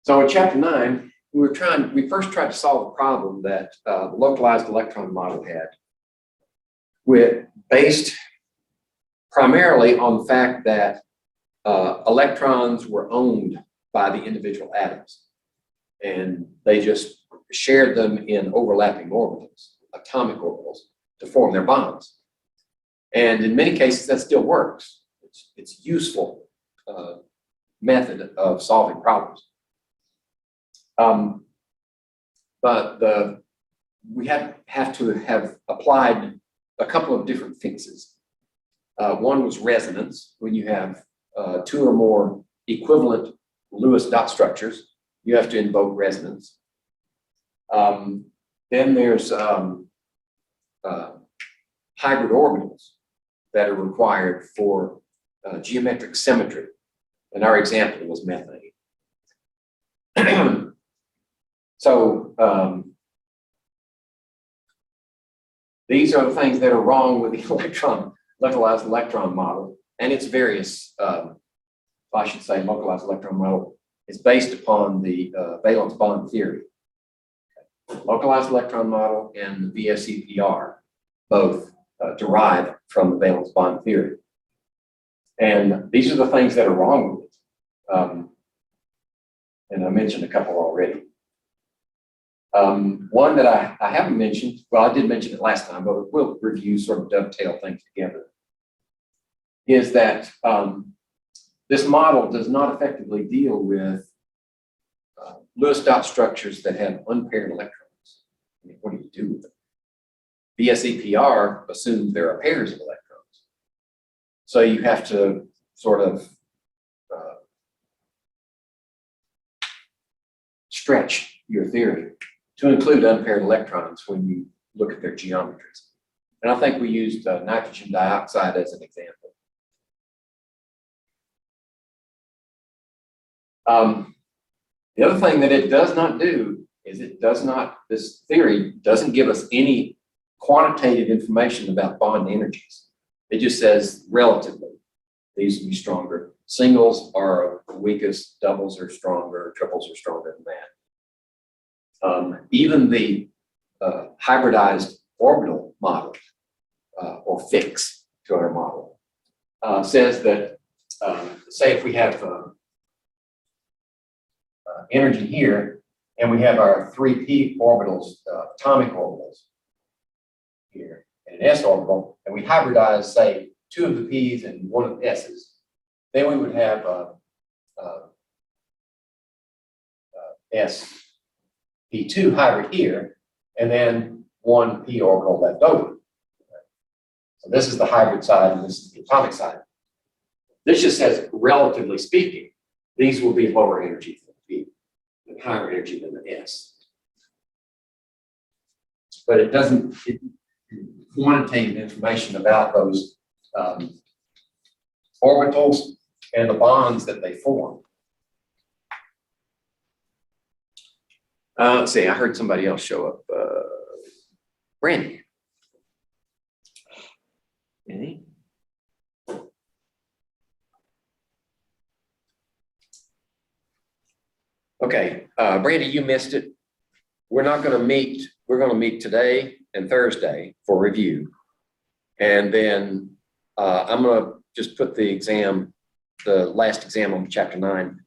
So in chapter 9, we first tried to solve a problem that the localized electron model had, based primarily on the fact that electrons were owned by the individual atoms, and they just shared them in overlapping orbitals, atomic orbitals, to form their bonds. And in many cases, that still works. It's a useful method of solving problems. But we have to have applied a couple of different fixes. One was resonance. When you have two or more equivalent Lewis dot structures, you have to invoke resonance. Then there's hybrid orbitals that are required for geometric symmetry. And our example was methane. So these are the things that are wrong with the localized electron model and its various, I should say, localized electron model is based upon the valence bond theory. Localized electron model and the VSEPR both derive from the valence bond theory. And these are the things that are wrong with it. And I mentioned a couple already. One that I haven't mentioned, well, I did mention it last time, but we'll review, sort of dovetail things together, is that this model does not effectively deal with Lewis dot structures that have unpaired electrons. I mean, what do you do with them? VSEPR assumes there are pairs of electrons. So you have to sort of stretch your theory to include unpaired electrons when you look at their geometries. And I think we used nitrogen dioxide as an example. The other thing that it does not do is this theory doesn't give us any quantitative information about bond energies. It just says relatively, these will be stronger. Singles are the weakest, doubles are stronger, triples are stronger than that. Even the hybridized orbital model, or fix to our model, says that, say if we have energy here, and we have our 3p orbitals, atomic orbitals here, and an s orbital, and we hybridize, say, 2 of the p's and 1 of the s's, then we would have sp2 hybrid here, and then 1 p orbital left over. So this is the hybrid side, and this is the atomic side. This just says, relatively speaking, these will be lower energy than the p, and higher energy than the s. But it doesn't quantitative information about those orbitals and the bonds that they form. Let's see, I heard somebody else show up. Brandy. Any? Okay, Brandy, you missed it. We're not going to meet. We're going to meet today and Thursday for review. And then I'm going to just put the exam, the last exam on chapter 9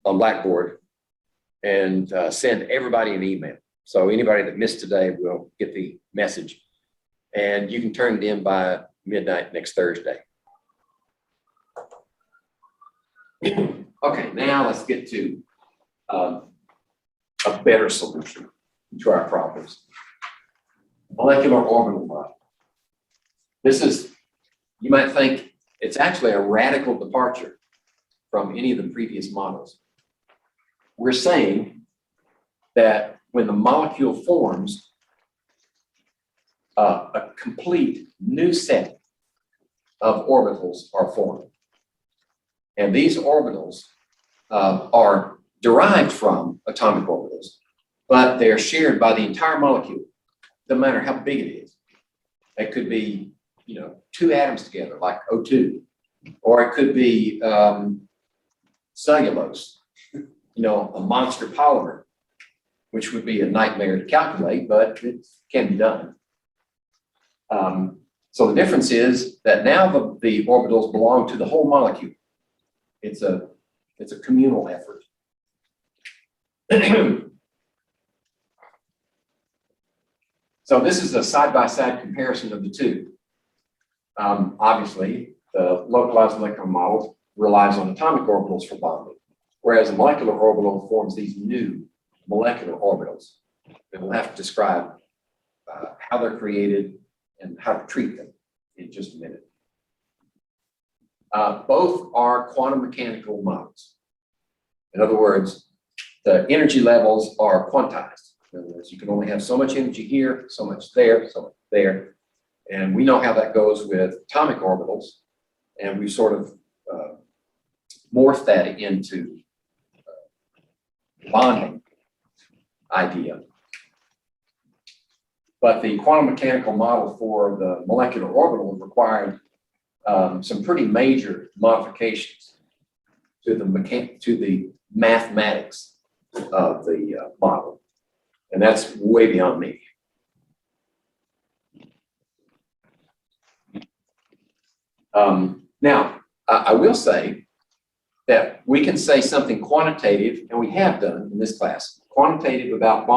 on Blackboard and send everybody an email. So anybody that missed today will get the message. And you can turn it in by midnight next Thursday. Okay, now let's get to a better solution to our problems. Molecular orbital model. This is, you might think, it's actually a radical departure from any of the previous models. We're saying that when the molecule forms, a complete new set of orbitals are formed. And these orbitals are derived from atomic orbitals, but they're shared by the entire molecule, no matter how big it is. It could be, 2 atoms together, like O2, or it could be cellulose, a monster polymer, which would be a nightmare to calculate, but it can be done. So the difference is that now the orbitals belong to the whole molecule. It's a communal effort. So this is a side-by-side comparison of the two. Obviously, the localized electron model relies on atomic orbitals for bonding, whereas a molecular orbital forms these new molecular orbitals. And we'll have to describe how they're created and how to treat them in just a minute. Both are quantum mechanical models. In other words, the energy levels are quantized. In other words, you can only have so much energy here, so much there, so much there. And we know how that goes with atomic orbitals. And we sort of morphed that into bonding idea. But the quantum mechanical model for the molecular orbital required some pretty major modifications to the mathematics of the model. And that's way beyond me. Now, I will say that we can say something quantitative, and we have done in this class, quantitative about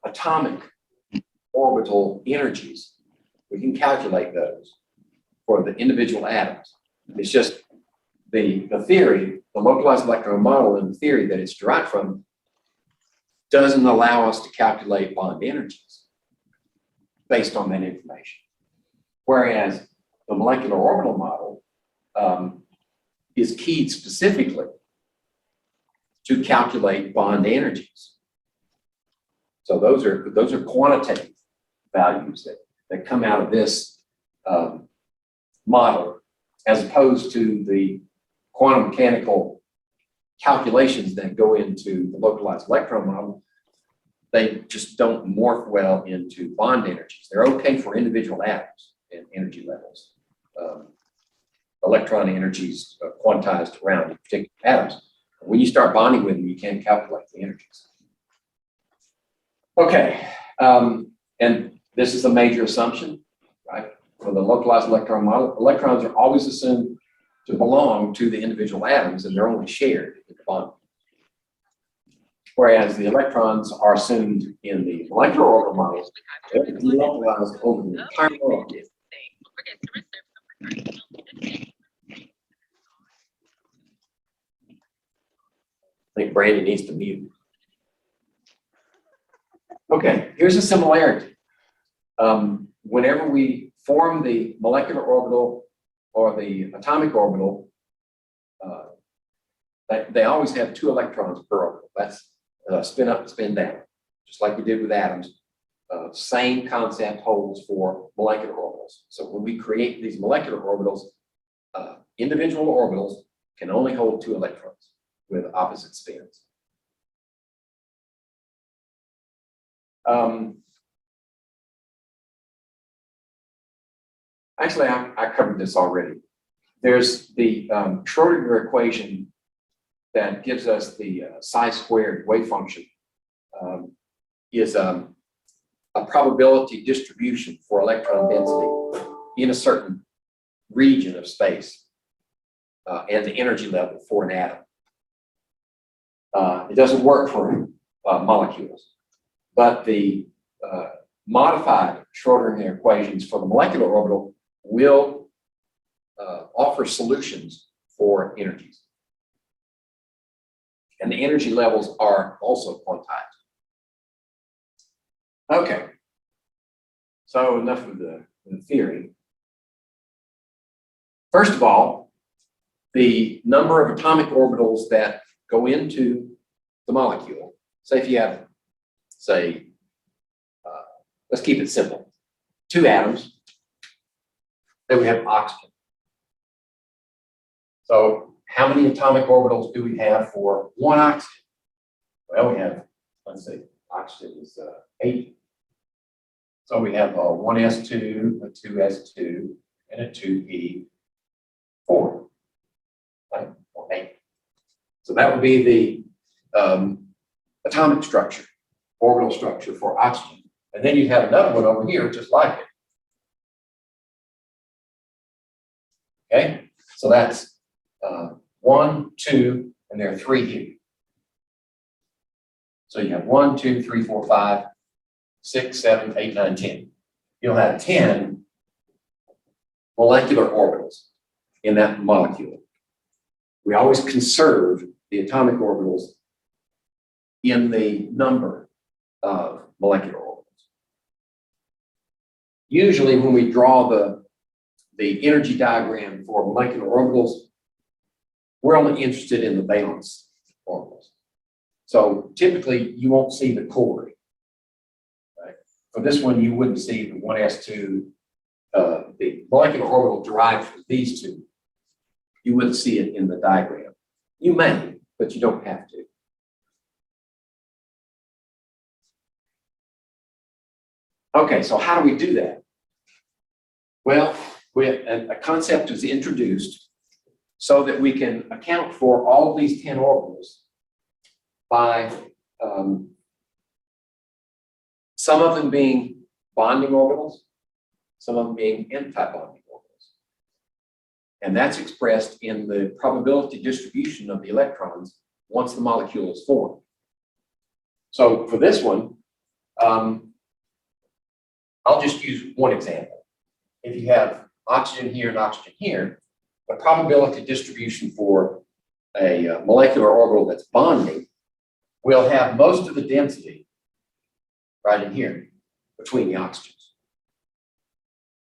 atomic orbital energies. We can calculate those for the individual atoms. It's just the theory, the localized electron model and the theory that it's derived from doesn't allow us to calculate bond energies based on that information. Whereas the molecular orbital model is keyed specifically to calculate bond energies. So those are quantitative values that come out of this model, as opposed to the quantum mechanical calculations that go into the localized electron model. They just don't morph well into bond energies. They're okay for individual atoms and energy levels. Electron energies quantized around particular atoms. When you start bonding with them, you can't calculate the energies. Okay, and this is a major assumption, right? For the localized electron model, electrons are always assumed to belong to the individual atoms, and they're only shared in the bond. Whereas the electrons are assumed in the molecular orbital models, they're localized over the entire world. I think Brandy needs to mute. Okay, here's a similarity. Whenever we form the molecular orbital or the atomic orbital, they always have 2 electrons per orbital. That's spin up and spin down, just like we did with atoms. Same concept holds for molecular orbitals. So when we create these molecular orbitals, individual orbitals can only hold 2 electrons with opposite spins. Actually, I covered this already. There's the Schrodinger equation that gives us the psi-squared wave function is a probability distribution for electron density in a certain region of space and the energy level for an atom. It doesn't work for molecules, but the modified Schrodinger equations for the molecular orbital will offer solutions for energies. And the energy levels are also quantized. Okay, so enough of the theory. First of all, the number of atomic orbitals that go into the molecule, say if you have, say, let's keep it simple, 2 atoms, then we have oxygen. So how many atomic orbitals do we have for 1 oxygen? Well, we have, let's say, oxygen is 8. So we have a 1s2, a 2s2, and a 2p4, right? Or 8. So that would be the atomic structure, orbital structure for oxygen. And then you have another one over here just like it. Okay, so that's 1, 2, and there are 3 here. So you have 1, 2, 3, 4, 5, 6, 7, 8, 9, 10. You'll have 10 molecular orbitals in that molecule. We always conserve the atomic orbitals in the number of molecular orbitals. Usually when we draw the energy diagram for molecular orbitals, we're only interested in the valence orbitals. So typically you won't see the core. Right? For this one, you wouldn't see the 1s2, the molecular orbital derived from these two. You wouldn't see it in the diagram. You may, but you don't have to. Okay, so how do we do that? Well, a concept is introduced so that we can account for all of these 10 orbitals by some of them being bonding orbitals, some of them being anti-bonding orbitals. And that's expressed in the probability distribution of the electrons once the molecule is formed. So for this one, I'll just use one example. If you have oxygen here and oxygen here, the probability distribution for a molecular orbital that's bonding will have most of the density right in here between the oxygens.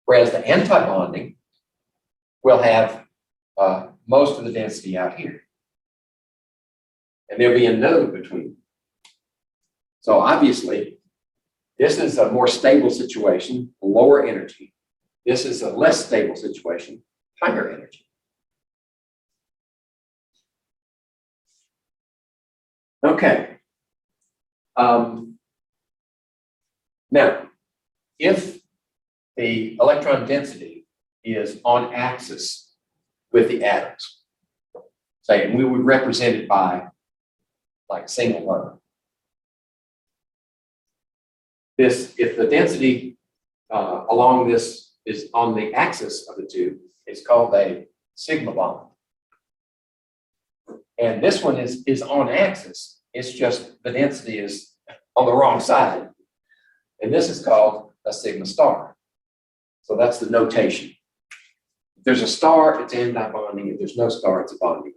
Whereas the anti-bonding will have most of the density out here. And there'll be a node between them. So obviously, this is a more stable situation, lower energy. This is a less stable situation, higher energy. Okay. Now, if the electron density is on axis with the atoms, say, and we would represent it by like single line. If the density along this is on the axis of the two, it's called a sigma bond. And this one is on axis. It's just the density is on the wrong side. And this is called a sigma star. So that's the notation. If there's a star, it's anti-bonding. If there's no star, it's a bonding.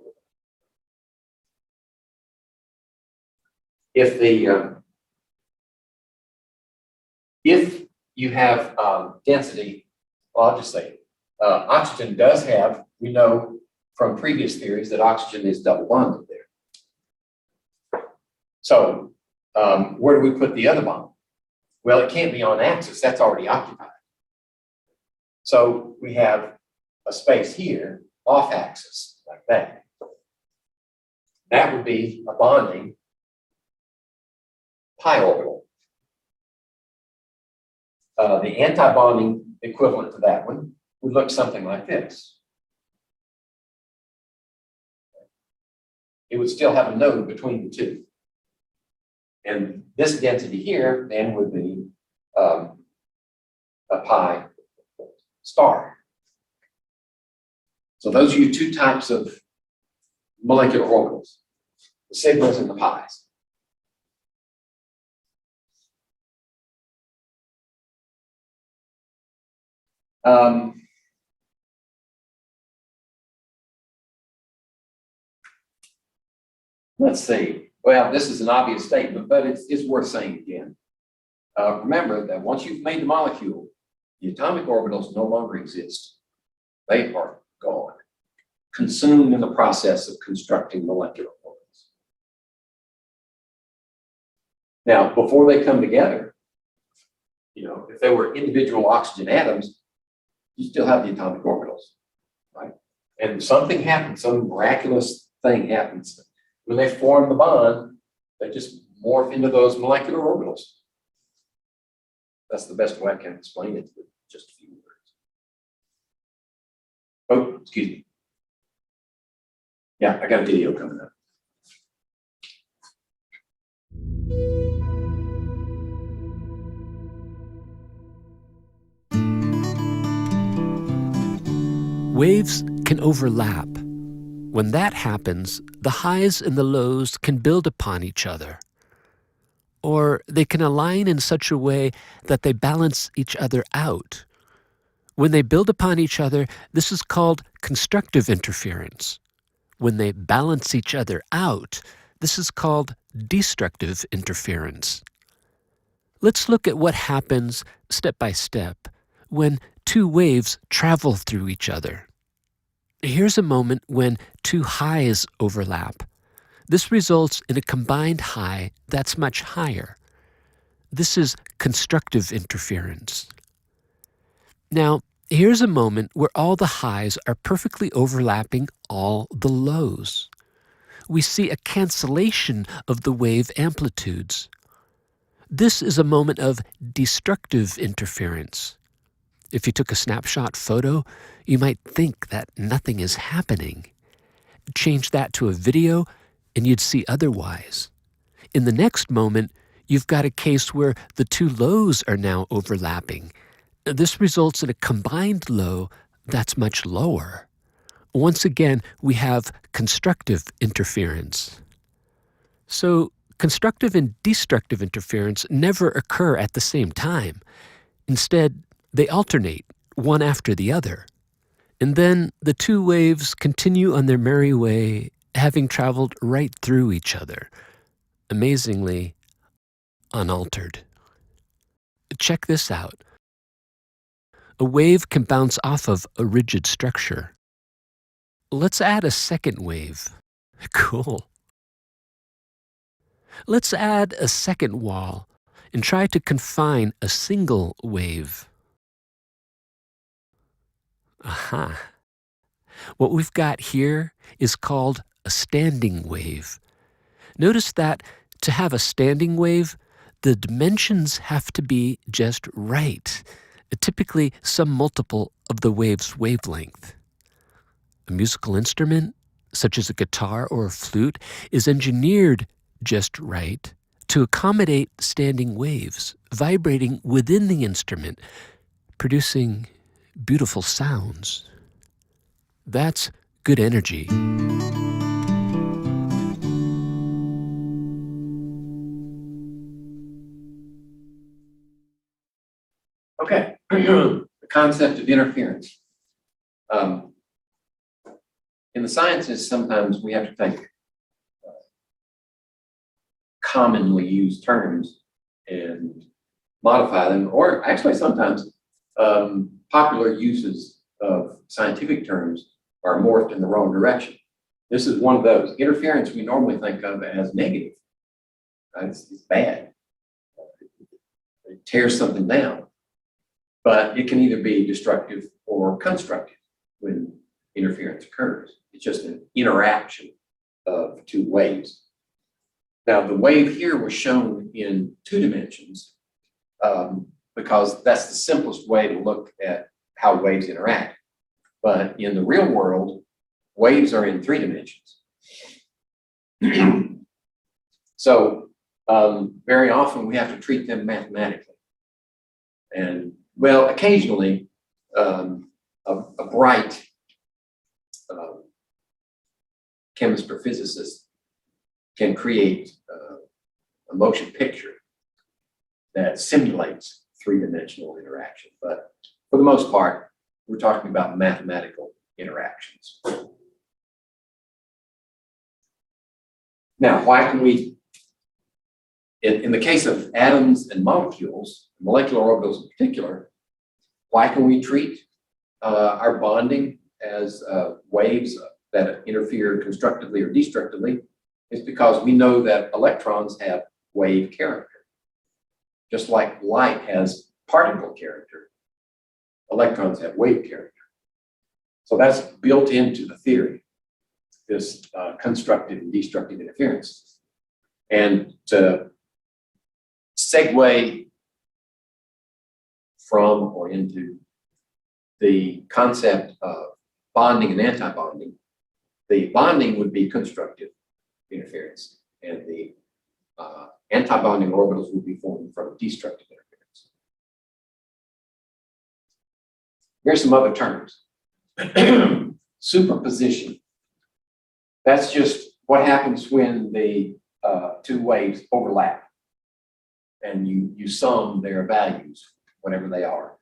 If you have density, well, I'll just say oxygen does have, we know from previous theories that oxygen is double bonded there. So where do we put the other bond? Well, it can't be on axis, that's already occupied. So we have a space here off axis like that. That would be a bonding pi orbital. The anti-bonding equivalent to that one would look something like this. It would still have a node between the two. And this density here then would be a pi star. So those are your two types of molecular orbitals, the sigmas and the pi's. Let's see. Well, this is an obvious statement, but it's worth saying again. Remember that once you've made the molecule, the atomic orbitals no longer exist. They are gone, consumed in the process of constructing molecular orbitals. Now, before they come together, if they were individual oxygen atoms, you still have the atomic orbitals, right? And something happens, some miraculous thing happens. When they form the bond, they just morph into those molecular orbitals. That's the best way I can explain it with just a few words. Oh, excuse me. Yeah, I got a video coming up. Waves can overlap. When that happens, the highs and the lows can build upon each other. Or they can align in such a way that they balance each other out. When they build upon each other, this is called constructive interference. When they balance each other out, this is called destructive interference. Let's look at what happens step by step when two waves travel through each other. Here's a moment when two highs overlap. This results in a combined high that's much higher. This is constructive interference. Now, here's a moment where all the highs are perfectly overlapping all the lows. We see a cancellation of the wave amplitudes. This is a moment of destructive interference. If you took a snapshot photo, you might think that nothing is happening. Change that to a video, and you'd see otherwise. In the next moment, you've got a case where the two lows are now overlapping. This results in a combined low that's much lower. Once again, we have constructive interference. So, constructive and destructive interference never occur at the same time. Instead, they alternate, one after the other. And then the two waves continue on their merry way, having traveled right through each other, amazingly unaltered. Check this out. A wave can bounce off of a rigid structure. Let's add a second wave. Cool. Let's add a second wall and try to confine a single wave. Aha. What we've got here is called a standing wave. Notice that to have a standing wave, the dimensions have to be just right, typically some multiple of the wave's wavelength. A musical instrument, such as a guitar or a flute, is engineered just right to accommodate standing waves, vibrating within the instrument, producing beautiful sounds. That's good energy. Okay, the concept of interference. In the sciences, sometimes we have to take commonly used terms and modify them, or actually sometimes popular uses of scientific terms are morphed in the wrong direction. This is one of those. Interference we normally think of as negative. It's bad. It tears something down. But it can either be destructive or constructive when interference occurs. It's just an interaction of two waves. Now, the wave here was shown in 2 dimensions because that's the simplest way to look at how waves interact. But in the real world, waves are in 3 dimensions. So very often we have to treat them mathematically. And well, occasionally a bright chemist or physicist can create a motion picture that simulates 3-dimensional interaction. But for the most part, we're talking about mathematical interactions. Now, why can we, in the case of atoms and molecules, molecular orbitals in particular, why can we treat our bonding as waves that interfere constructively or destructively? It's because we know that electrons have wave character. Just like light has particle character, electrons have wave character. So that's built into the theory, this constructive and destructive interference. And to segue from or into the concept of bonding and anti-bonding, the bonding would be constructive interference, and the anti-bonding orbitals would be formed from destructive interference. Here's some other terms. Superposition. That's just what happens when the two waves overlap and you sum their values, whatever they are,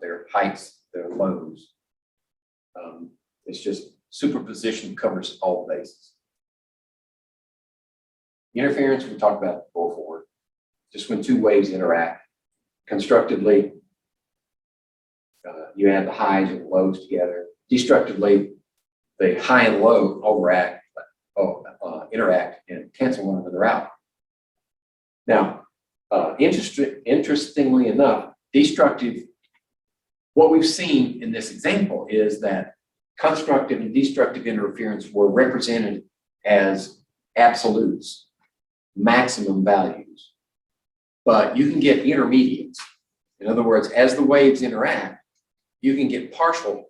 their heights, their lows. It's just superposition covers all bases. Interference, we talked about before, just when two waves interact constructively, you add the highs and the lows together. Destructively, the high and low interact and cancel one another out. Now, interestingly enough, what we've seen in this example is that constructive and destructive interference were represented as absolutes, maximum values. But you can get intermediates. In other words, as the waves interact, you can get partial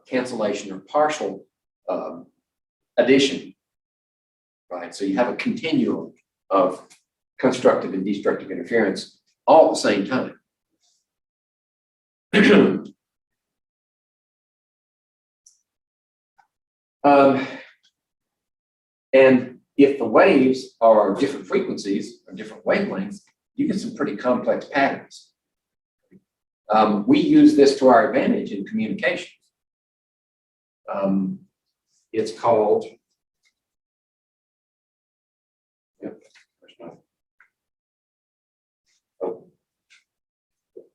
cancellation or partial addition, right? So you have a continuum of constructive and destructive interference all at the same time. And if the waves are different frequencies or different wavelengths, you get some pretty complex patterns. We use this to our advantage in communications. It's called,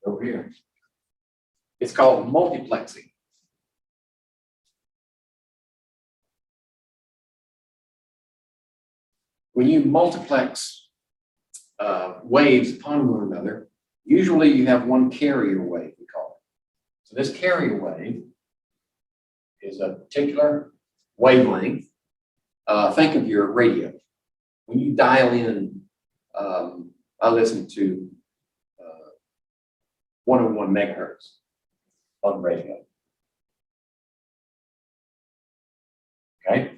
over here. It's called multiplexing. When you multiplex waves upon one another, usually you have one carrier wave, we call it. So this carrier wave is a particular wavelength. Think of your radio. When you dial in, I listen to 101 megahertz on radio. Okay,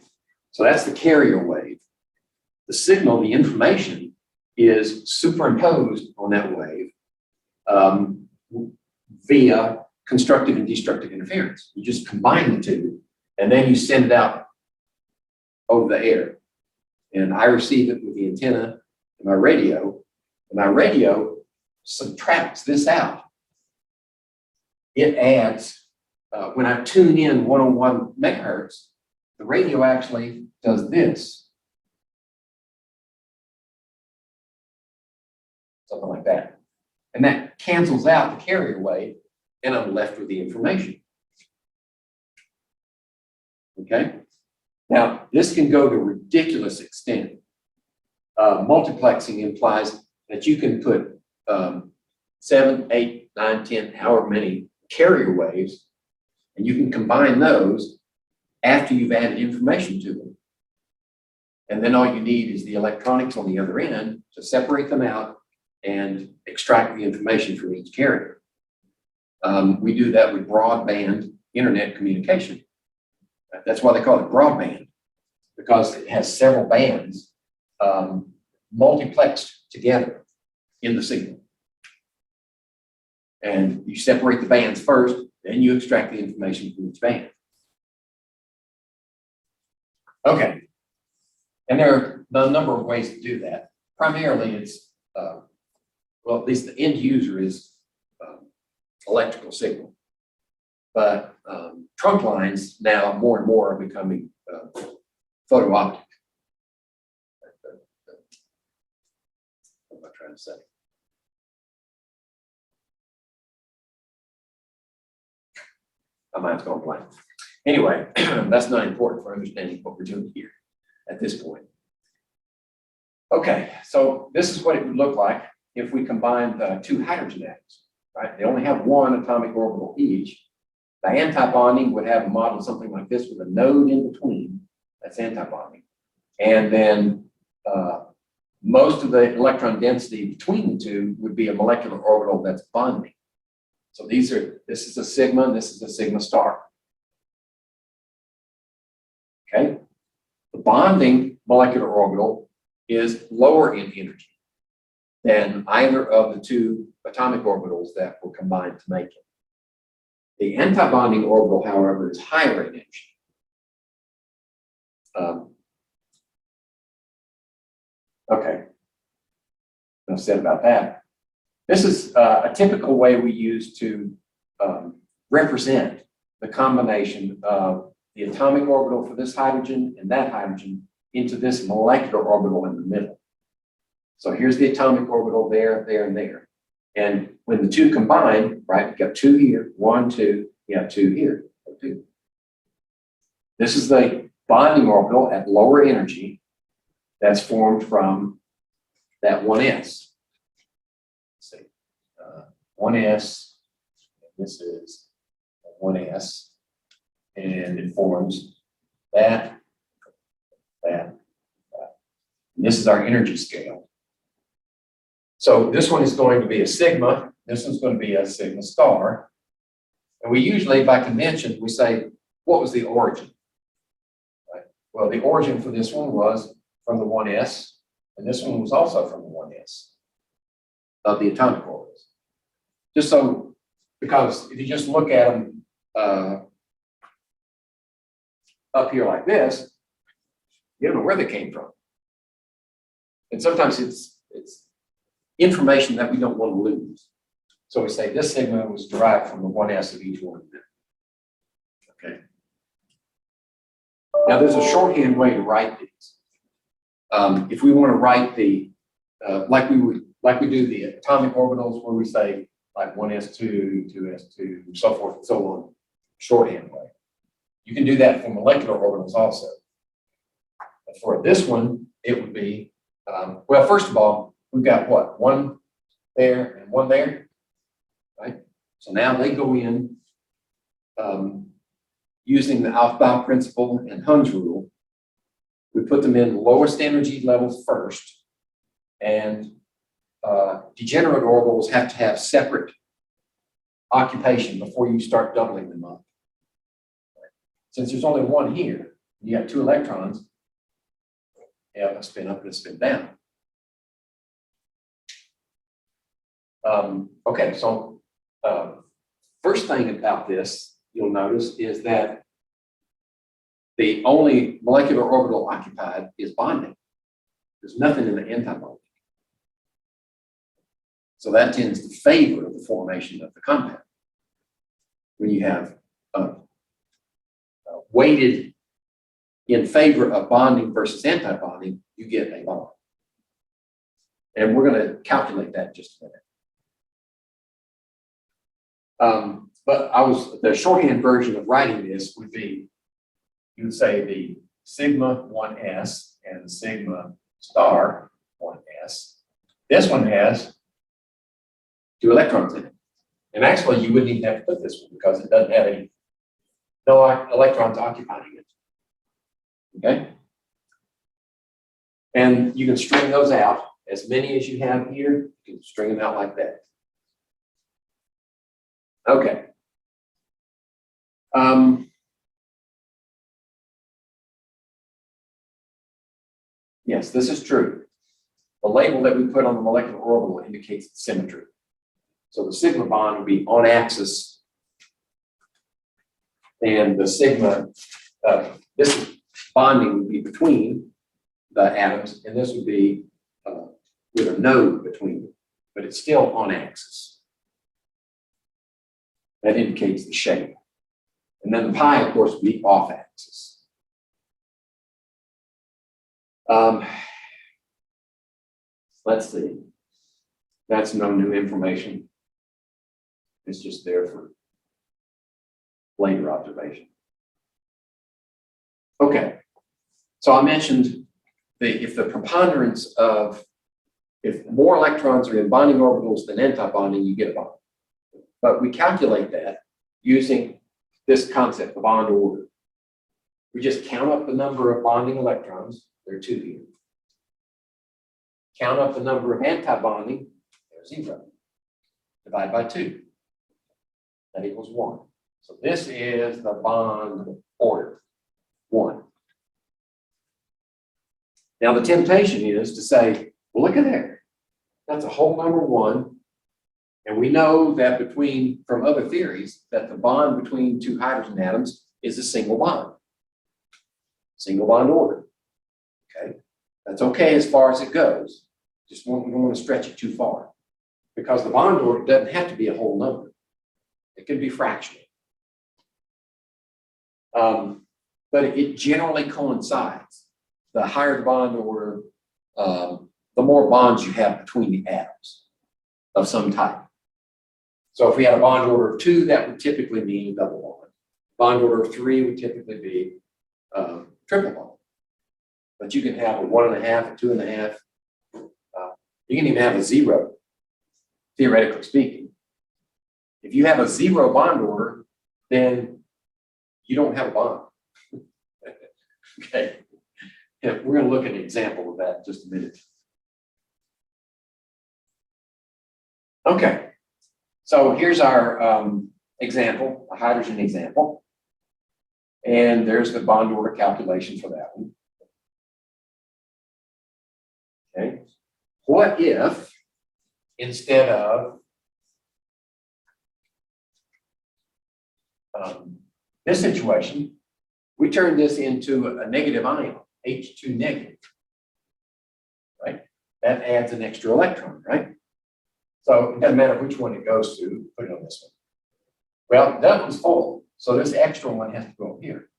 so that's the carrier wave. The signal, the information, is superimposed on that wave via constructive and destructive interference. You just combine the two, and then you send it out over the air. And I receive it with the antenna in my radio, and my radio subtracts this out. It adds, when I tune in 101 megahertz, the radio actually does this. Something like that. And that cancels out the carrier wave, and I'm left with the information. Okay? Now, this can go to a ridiculous extent. Multiplexing implies that you can put 7, 8, 9, 10, however many carrier waves, and you can combine those after you've added information to them. And then all you need is the electronics on the other end to separate them out and extract the information from each carrier. We do that with broadband internet communication. That's why they call it broadband, because it has several bands multiplexed together in the signal. And you separate the bands first, then you extract the information from each band. Okay, and there are a number of ways to do that. Primarily, it's well, at least the end user is electrical signal. But trunk lines now more and more are becoming photo optic. What am I trying to say? My mind's going blank. Anyway, that's not important for understanding what we're doing here at this point. Okay, so this is what it would look like if we combined two hydrogen atoms, right? They only have one atomic orbital each. The antibonding would have a model something like this with a node in between. That's antibonding. And then most of the electron density between the two would be a molecular orbital that's bonding. So this is a sigma, and this is a sigma star. Okay? The bonding molecular orbital is lower in energy than either of the two atomic orbitals that were combined to make it. The antibonding orbital, however, is higher in energy. Okay, enough said about that. This is a typical way we use to represent the combination of the atomic orbital for this hydrogen and that hydrogen into this molecular orbital in the middle. So here's the atomic orbital there, there, and there. And when the two combine, right, we got two here, 1, 2, you have two here, 2. This is the bonding orbital at lower energy that's formed from that 1s. Let's see, 1s, this is 1s, and it forms that. And this is our energy scale. So this one is going to be a sigma, this one's going to be a sigma star. And we usually, by convention, we say, what was the origin? Right? Well, the origin for this one was from the 1s, and this one was also from the 1s of the atomic orbitals. Just so, because if you just look at them up here like this, you don't know where they came from. And sometimes it's information that we don't want to lose. So we say this sigma was derived from the 1s of each one of them. Okay. Now there's a shorthand way to write these. If we want to write the like we do the atomic orbitals, where we say like 1s2, 2s2, so forth and so on, shorthand way. You can do that for molecular orbitals also. But for this one, it would be well, first of all, we've got what, 1 there and 1 there, right? So now they go in using the Aufbau principle and Hund's rule. We put them in lowest energy levels first, and degenerate orbitals have to have separate occupation before you start doubling them up. Since there's only 1 here, you have 2 electrons, you have a spin up and a spin down. Okay, so first thing about this you'll notice is that the only molecular orbital occupied is bonding. There's nothing in the antibonding. So that tends to favor the formation of the compound. When you have weighted in favor of bonding versus antibonding, you get a bond. And we're going to calculate that in just a minute. But the shorthand version of writing this would be, you would say the sigma 1s and the sigma star 1s. This one has 2 electrons in it. And actually, you wouldn't even have to put this one because it doesn't have no electrons occupying it. Okay? And you can string those out. As many as you have here, you can string them out like that. Okay. Yes, this is true. The label that we put on the molecular orbital indicates the symmetry. So the sigma bond would be on axis, and the sigma, this bonding would be between the atoms, and this would be with a node between them, but it's still on axis. That indicates the shape. And then the pi, of course, would be off axis. Let's see. That's no new information. It's just there for later observation. Okay. So I mentioned if the preponderance of, if more electrons are in bonding orbitals than anti-bonding, you get a bond. But we calculate that using this concept, the bond order. We just count up the number of bonding electrons. There are 2 here. Count up the number of anti-bonding. There's 0. Divide by 2. That equals 1. So this is the bond order, 1. Now the temptation is to say, well, look at there. That's a whole number 1. And we know that from other theories, that the bond between two hydrogen atoms is a single bond order. Okay, that's okay as far as it goes. We don't want to stretch it too far, because the bond order doesn't have to be a whole number. It can be fractional. But it generally coincides. The higher the bond order, the more bonds you have between the atoms of some type. So if we had a bond order of 2, that would typically mean a double bond. Bond order of 3 would typically be triple bond. But you can have a 1.5, a 2.5. You can even have a 0, theoretically speaking. If you have a 0 bond order, then you don't have a bond. Okay. Yeah, we're going to look at an example of that in just a minute. Okay. So here's our example, a hydrogen example. And there's the bond order calculation for that one. Okay. What if, instead of this situation, we turn this into a negative ion, H2 negative, right? That adds an extra electron, right? So it doesn't matter which one it goes to, put it on this one. Well, that one's full, so this extra one has to go up here.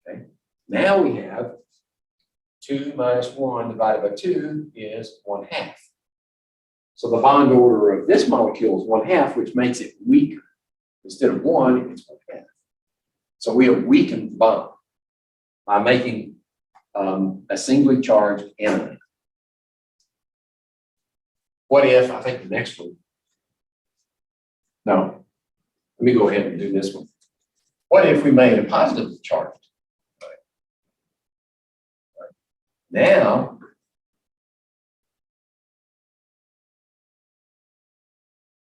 Okay. Now we have 2 minus 1 divided by 2 is 1/2. So the bond order of this molecule is 1/2, which makes it weaker. Instead of 1, it's 1/2. So we have weakened the bond by making a singly charged anion. What if, I think the next one, no, let me go ahead and do this one. What if we made a positively charged? Right. Now,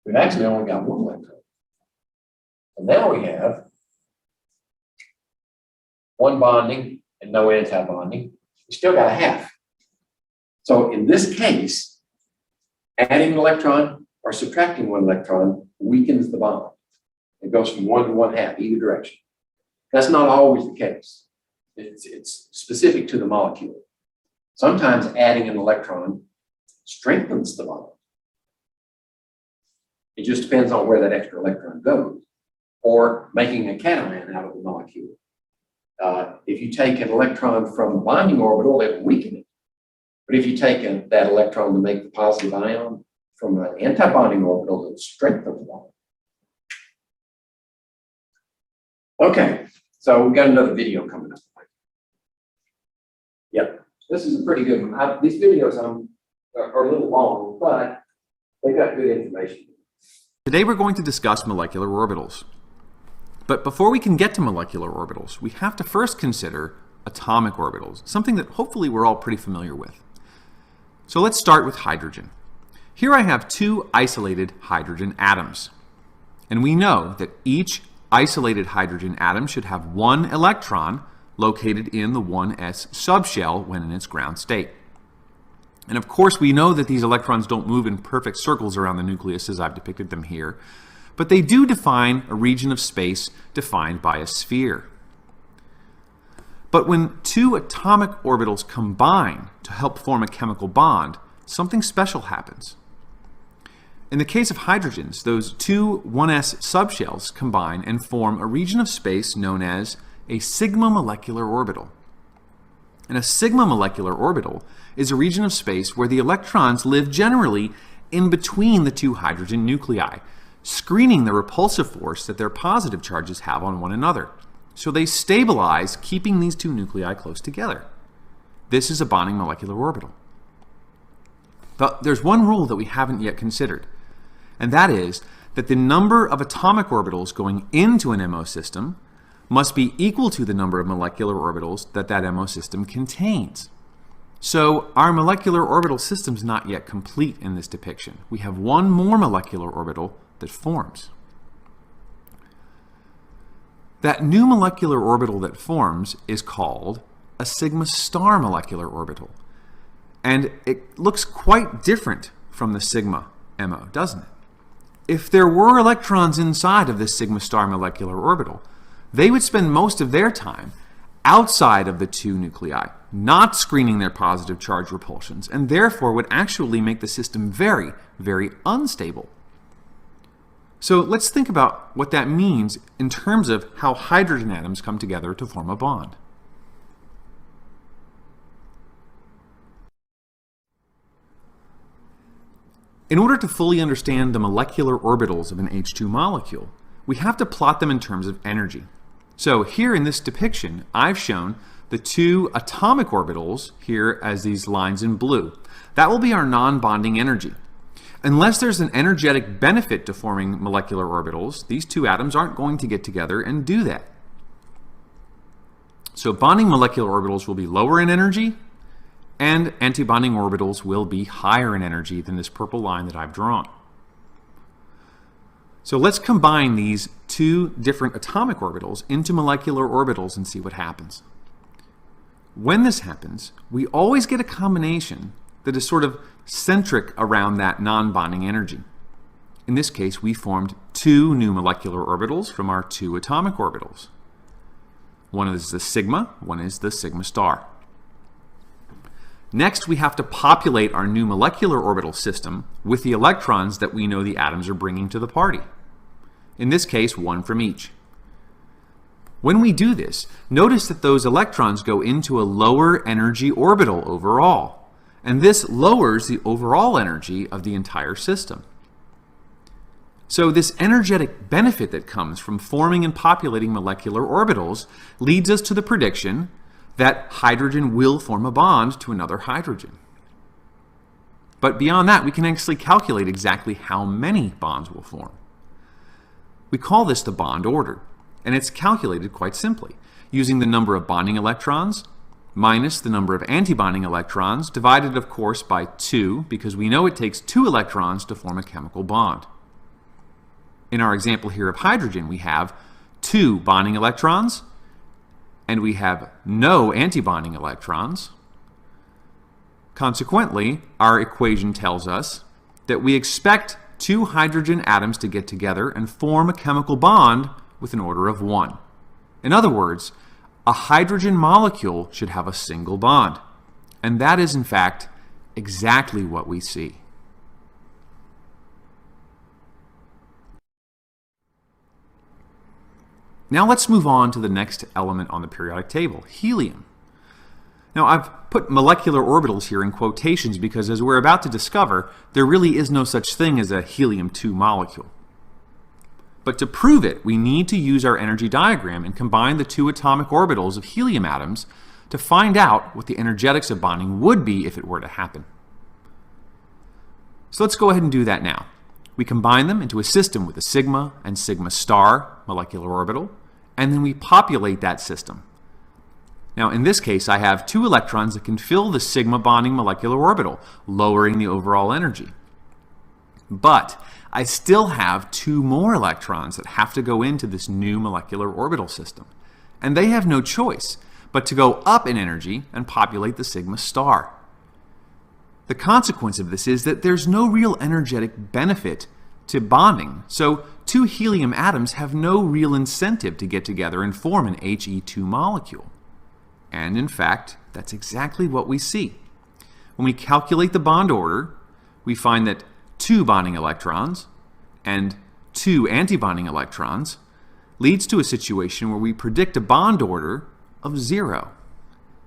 we've actually only got 1 electron. And now we have 1 bonding and no anti-bonding. We still got a 1/2. So in this case, adding an electron or subtracting 1 electron weakens the bond. It goes from 1 to 1/2, either direction. That's not always the case. It's specific to the molecule. Sometimes adding an electron strengthens the bond. It just depends on where that extra electron goes, or making a cation out of the molecule. If you take an electron from the bonding orbital, it will weaken it. But if you take that electron to make the positive ion from an anti-bonding orbital, it will strengthen the bond. Okay, so we've got another video coming up. Yep, this is a pretty good one. These videos are a little long, but they got good information. Today we're going to discuss molecular orbitals. But before we can get to molecular orbitals, we have to first consider atomic orbitals, something that hopefully we're all pretty familiar with. So let's start with hydrogen. Here I have 2 isolated hydrogen atoms. And we know that each isolated hydrogen atom should have 1 electron located in the 1s subshell when in its ground state. And of course we know that these electrons don't move in perfect circles around the nucleus as I've depicted them here, but they do define a region of space defined by a sphere. But when 2 atomic orbitals combine to help form a chemical bond, something special happens. In the case of hydrogens, those 2 1s subshells combine and form a region of space known as a sigma molecular orbital. And a sigma molecular orbital is a region of space where the electrons live generally in between the 2 hydrogen nuclei, screening the repulsive force that their positive charges have on one another. So they stabilize, keeping these 2 nuclei close together. This is a bonding molecular orbital. But there's one rule that we haven't yet considered, and that is that the number of atomic orbitals going into an MO system must be equal to the number of molecular orbitals that that MO system contains. So our molecular orbital system is not yet complete in this depiction. We have 1 more molecular orbital that forms. That new molecular orbital that forms is called a sigma star molecular orbital. And it looks quite different from the sigma MO, doesn't it? If there were electrons inside of this sigma star molecular orbital, they would spend most of their time outside of the two nuclei, not screening their positive charge repulsions, and therefore would actually make the system very, very unstable. So let's think about what that means in terms of how hydrogen atoms come together to form a bond. In order to fully understand the molecular orbitals of an H2 molecule, we have to plot them in terms of energy. So here in this depiction, I've shown the two atomic orbitals here as these lines in blue. That will be our non-bonding energy. Unless there's an energetic benefit to forming molecular orbitals, these two atoms aren't going to get together and do that. So bonding molecular orbitals will be lower in energy, and antibonding orbitals will be higher in energy than this purple line that I've drawn. So let's combine these two different atomic orbitals into molecular orbitals and see what happens. When this happens, we always get a combination that is sort of centric around that non-bonding energy. In this case, we formed two new molecular orbitals from our two atomic orbitals. One is the sigma, one is the sigma star. Next, we have to populate our new molecular orbital system with the electrons that we know the atoms are bringing to the party. In this case, one from each. When we do this, notice that those electrons go into a lower energy orbital overall, and this lowers the overall energy of the entire system. So this energetic benefit that comes from forming and populating molecular orbitals leads us to the prediction that hydrogen will form a bond to another hydrogen. But beyond that, we can actually calculate exactly how many bonds will form. We call this the bond order, and it's calculated quite simply, using the number of bonding electrons minus the number of antibonding electrons, divided, of course, by 2, because we know it takes 2 electrons to form a chemical bond. In our example here of hydrogen, we have 2 bonding electrons, and we have no antibonding electrons. Consequently, our equation tells us that we expect 2 hydrogen atoms to get together and form a chemical bond with an order of 1. In other words, a hydrogen molecule should have a single bond. And that is, in fact, exactly what we see. Now let's move on to the next element on the periodic table, helium. Now I've put molecular orbitals here in quotations because, as we're about to discover, there really is no such thing as a helium-2 molecule. But to prove it, we need to use our energy diagram and combine the 2 atomic orbitals of helium atoms to find out what the energetics of bonding would be if it were to happen. So let's go ahead and do that now. We combine them into a system with a sigma and sigma star molecular orbital, and then we populate that system. Now, in this case, I have 2 electrons that can fill the sigma bonding molecular orbital, lowering the overall energy. But I still have 2 more electrons that have to go into this new molecular orbital system, and they have no choice but to go up in energy and populate the sigma star. The consequence of this is that there's no real energetic benefit to bonding, so 2 helium atoms have no real incentive to get together and form an He2 molecule. And in fact, that's exactly what we see. When we calculate the bond order, we find that 2 bonding electrons and 2 antibonding electrons leads to a situation where we predict a bond order of 0.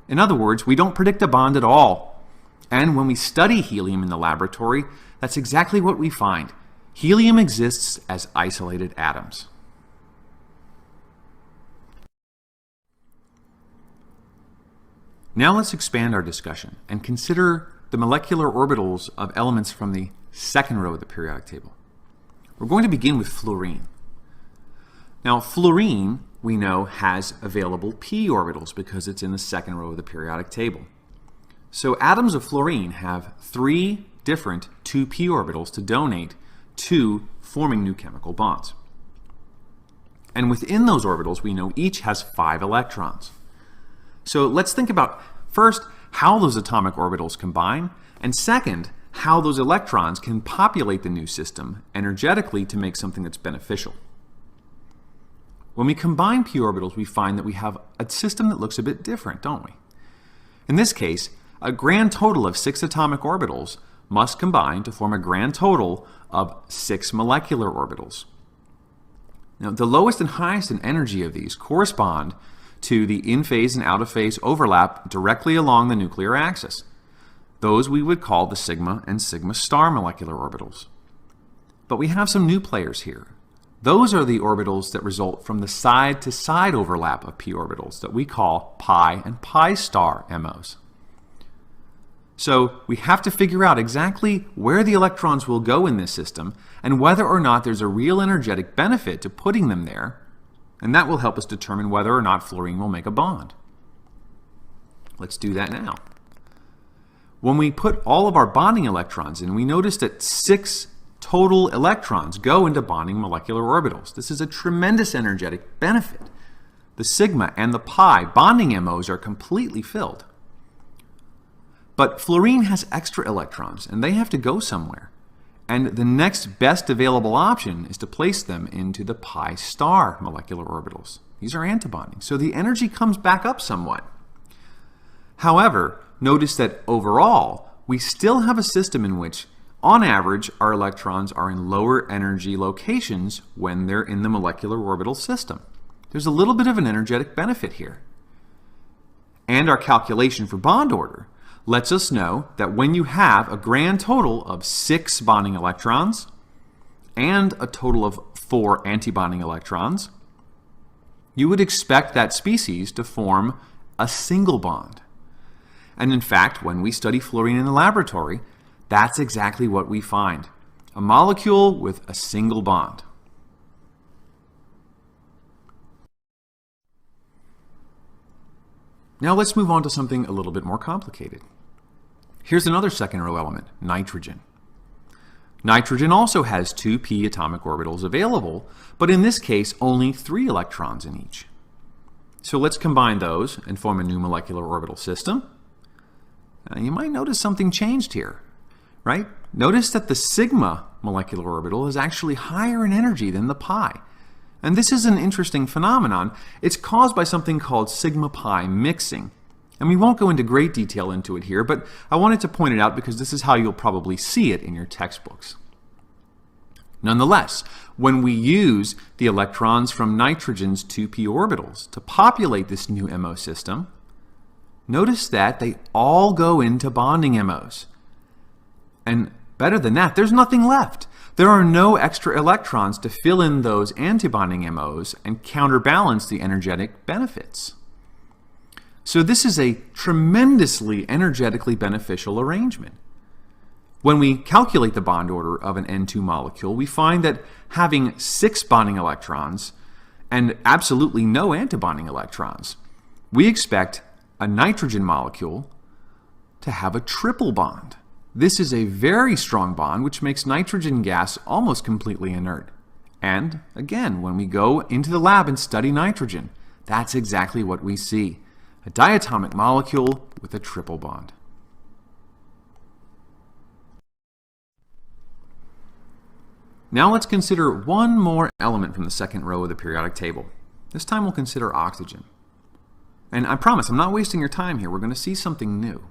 In other words, we don't predict a bond at all. And when we study helium in the laboratory, that's exactly what we find. Helium exists as isolated atoms. Now let's expand our discussion and consider the molecular orbitals of elements from the second row of the periodic table. We're going to begin with fluorine. Now, fluorine, we know, has available p orbitals because it's in the second row of the periodic table. So atoms of fluorine have 3 different 2p orbitals to donate to forming new chemical bonds. And within those orbitals, we know each has 5 electrons. So let's think about, first, how those atomic orbitals combine, and second, how those electrons can populate the new system energetically to make something that's beneficial. When we combine p orbitals, we find that we have a system that looks a bit different, don't we? In this case, a grand total of 6 atomic orbitals must combine to form a grand total of 6 molecular orbitals. Now, the lowest and highest in energy of these correspond to the in-phase and out-of-phase overlap directly along the nuclear axis. Those we would call the sigma and sigma star molecular orbitals. But we have some new players here. Those are the orbitals that result from the side-to-side overlap of p orbitals that we call pi and pi star MOs. So we have to figure out exactly where the electrons will go in this system and whether or not there's a real energetic benefit to putting them there, and that will help us determine whether or not fluorine will make a bond. Let's do that now. When we put all of our bonding electrons in, we notice that 6 total electrons go into bonding molecular orbitals. This is a tremendous energetic benefit. The sigma and the pi bonding MOs are completely filled. But fluorine has extra electrons, and they have to go somewhere. And the next best available option is to place them into the pi star molecular orbitals. These are antibonding, so the energy comes back up somewhat. However, notice that overall, we still have a system in which, on average, our electrons are in lower energy locations when they're in the molecular orbital system. There's a little bit of an energetic benefit here. And our calculation for bond order lets us know that when you have a grand total of 6 bonding electrons and a total of 4 antibonding electrons, you would expect that species to form a single bond. And in fact, when we study fluorine in the laboratory, that's exactly what we find. A molecule with a single bond. Now let's move on to something a little bit more complicated. Here's another second row element, nitrogen. Nitrogen also has 2 p atomic orbitals available, but in this case only 3 electrons in each. So let's combine those and form a new molecular orbital system. Now, you might notice something changed here, right? Notice that the sigma molecular orbital is actually higher in energy than the pi. And this is an interesting phenomenon. It's caused by something called sigma-pi mixing. And we won't go into great detail into it here, but I wanted to point it out because this is how you'll probably see it in your textbooks. Nonetheless, when we use the electrons from nitrogen's 2p orbitals to populate this new MO system, notice that they all go into bonding MOs. And better than that, there's nothing left. There are no extra electrons to fill in those antibonding MOs and counterbalance the energetic benefits. So this is a tremendously energetically beneficial arrangement. When we calculate the bond order of an N2 molecule, we find that having 6 bonding electrons and absolutely no antibonding electrons, we expect a nitrogen molecule to have a triple bond. This is a very strong bond, which makes nitrogen gas almost completely inert. And again, when we go into the lab and study nitrogen, that's exactly what we see. A diatomic molecule with a triple bond. Now let's consider one more element from the second row of the periodic table. This time we'll consider oxygen. And I promise, I'm not wasting your time here. We're going to see something new.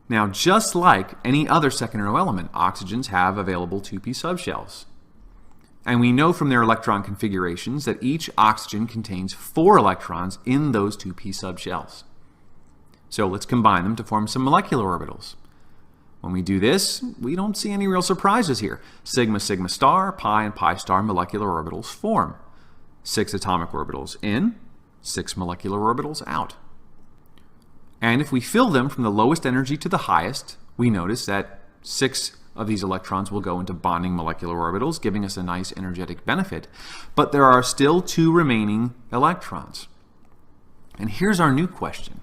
Now, just like any other second row element, oxygens have available 2p subshells. And we know from their electron configurations that each oxygen contains 4 electrons in those 2p subshells. So let's combine them to form some molecular orbitals. When we do this, we don't see any real surprises here. Sigma, sigma star, pi, and pi star molecular orbitals form. 6 atomic orbitals in, 6 molecular orbitals out. And if we fill them from the lowest energy to the highest, we notice that 6 of these electrons will go into bonding molecular orbitals, giving us a nice energetic benefit. But there are still 2 remaining electrons. And here's our new question.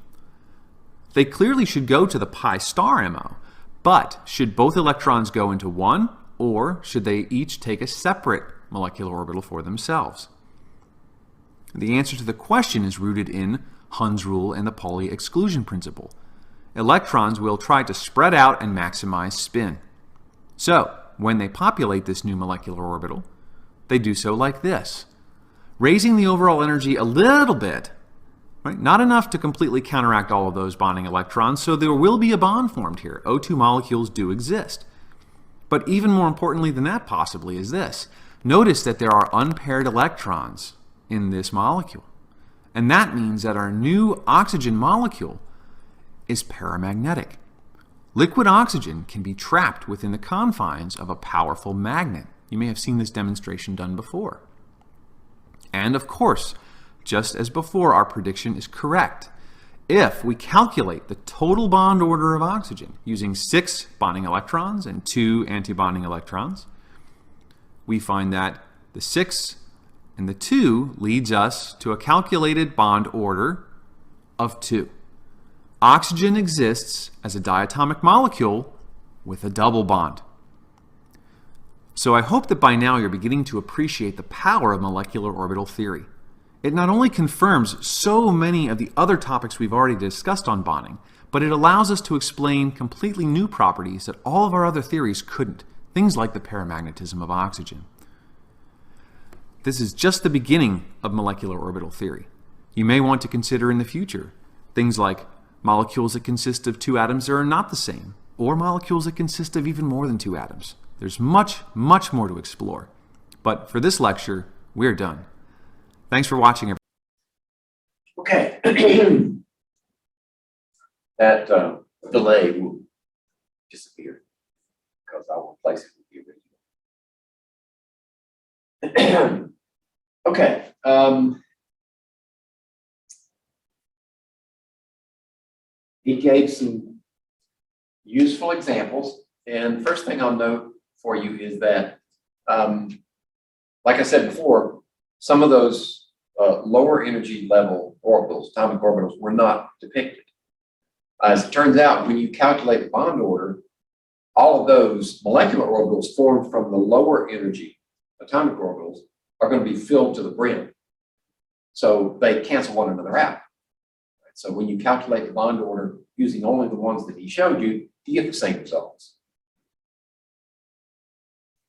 They clearly should go to the pi star MO, but should both electrons go into one, or should they each take a separate molecular orbital for themselves? The answer to the question is rooted in Hund's rule and the Pauli exclusion principle. electrons will try to spread out and maximize spin. So, when they populate this new molecular orbital, they do so like this, raising the overall energy a little bit, right? Not enough to completely counteract all of those bonding electrons, so there will be a bond formed here. O2 molecules do exist. But even more importantly than that possibly is this. Notice that there are unpaired electrons in this molecule. And that means that our new oxygen molecule is paramagnetic. Liquid oxygen can be trapped within the confines of a powerful magnet. You may have seen this demonstration done before. And of course, just as before, our prediction is correct. If we calculate the total bond order of oxygen using 6 bonding electrons and 2 antibonding electrons, we find that the 6 and the 2 leads us to a calculated bond order of 2. Oxygen exists as a diatomic molecule with a double bond. So I hope that by now you're beginning to appreciate the power of molecular orbital theory. It not only confirms so many of the other topics we've already discussed on bonding, but it allows us to explain completely new properties that all of our other theories couldn't, things like the paramagnetism of oxygen. This is just the beginning of molecular orbital theory. You may want to consider in the future things like molecules that consist of 2 atoms that are not the same, or molecules that consist of even more than 2 atoms. There's much, much more to explore. But for this lecture, we're done. Thanks for watching. Okay. That delay will disappear because I will replace it with the original. Okay. He gave some useful examples, and the first thing I'll note for you is that, like I said before, some of those lower energy level orbitals, atomic orbitals, were not depicted. As it turns out, when you calculate the bond order, all of those molecular orbitals formed from the lower energy atomic orbitals are going to be filled to the brim. So they cancel one another out. So when you calculate the bond order using only the ones that he showed you, you get the same results.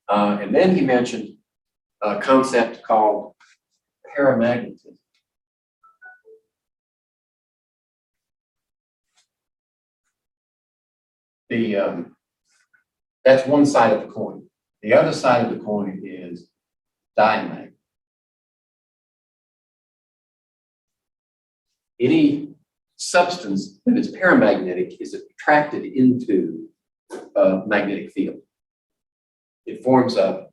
And then he mentioned a concept called paramagnetism. That's one side of the coin. The other side of the coin is diamagnetism. Any substance that is paramagnetic is attracted into a magnetic field. It forms an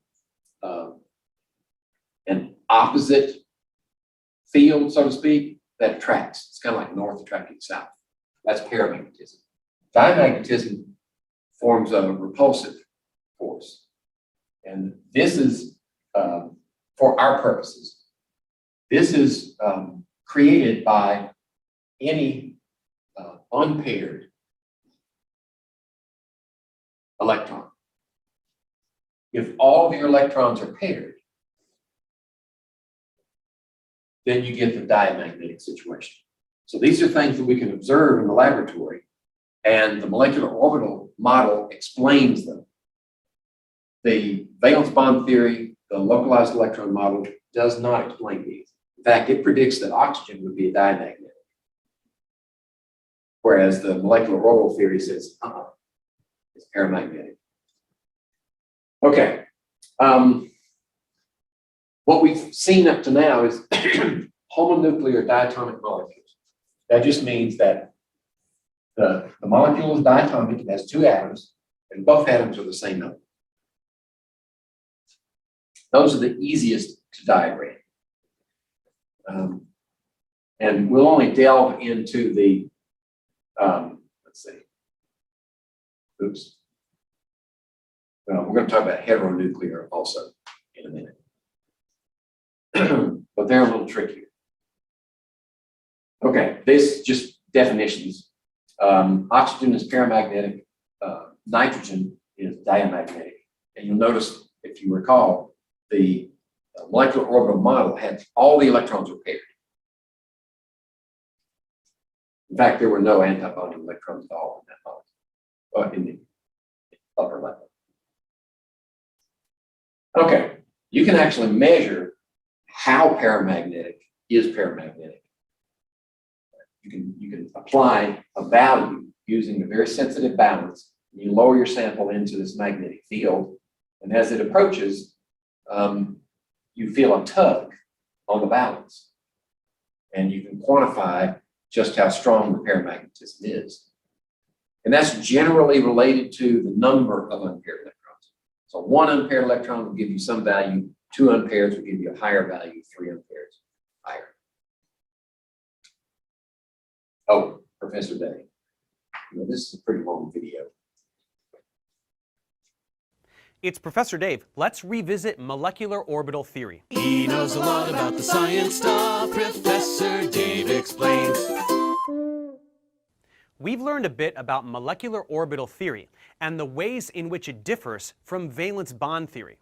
opposite field, so to speak, that attracts. It's kind of like north attracting south. That's paramagnetism. Diamagnetism forms a repulsive force. And this is, for our purposes, this is created by any unpaired electron. If all of your electrons are paired, then you get the diamagnetic situation. So these are things that we can observe in the laboratory, and the molecular orbital model explains them. The valence bond theory, the localized electron model, does not explain these. In fact, it predicts that oxygen would be a diamagnetic, whereas the molecular orbital theory says, it's paramagnetic. Okay. What we've seen up to now is homonuclear diatomic molecules. That just means that the molecule is diatomic, it has 2 atoms, and both atoms are the same number. Those are the easiest to diagram. And we'll only delve into the, let's see, oops. Well, we're going to talk about heteronuclear also in a minute. But they're a little trickier. Okay, this just definitions. Oxygen is paramagnetic, nitrogen is diamagnetic. And you'll notice, if you recall, the molecular orbital model had all the electrons were paired. In fact, there were no anti-bonding electrons at all in that molecule, in the upper level. Okay, you can actually measure how paramagnetic is paramagnetic. You can apply a value using a very sensitive balance. You lower your sample into this magnetic field, and as it approaches, you feel a tug on the balance, and you can quantify just how strong the paramagnetism is. And that's generally related to the number of unpaired electrons. So 1 unpaired electron will give you some value, 2 unpairs will give you a higher value, 3 unpairs higher. Oh, Professor Day, this is a pretty long video. It's Professor Dave. Let's revisit molecular orbital theory. He knows a lot about the science stuff. Professor Dave explains. We've learned a bit about molecular orbital theory and the ways in which it differs from valence bond theory.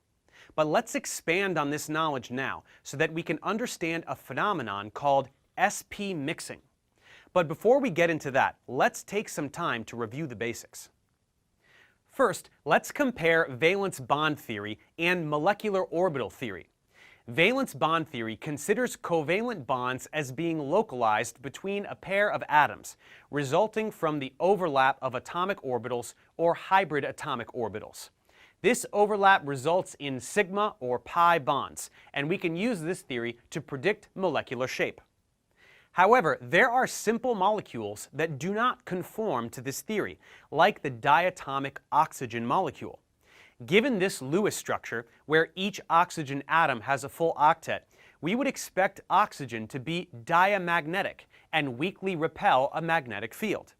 But let's expand on this knowledge now so that we can understand a phenomenon called sp mixing. But before we get into that, let's take some time to review the basics. First, let's compare valence bond theory and molecular orbital theory. Valence bond theory considers covalent bonds as being localized between a pair of atoms, resulting from the overlap of atomic orbitals or hybrid atomic orbitals. This overlap results in sigma or pi bonds, and we can use this theory to predict molecular shape. However, there are simple molecules that do not conform to this theory, like the diatomic oxygen molecule. Given this Lewis structure, where each oxygen atom has a full octet, we would expect oxygen to be diamagnetic and weakly repel a magnetic field.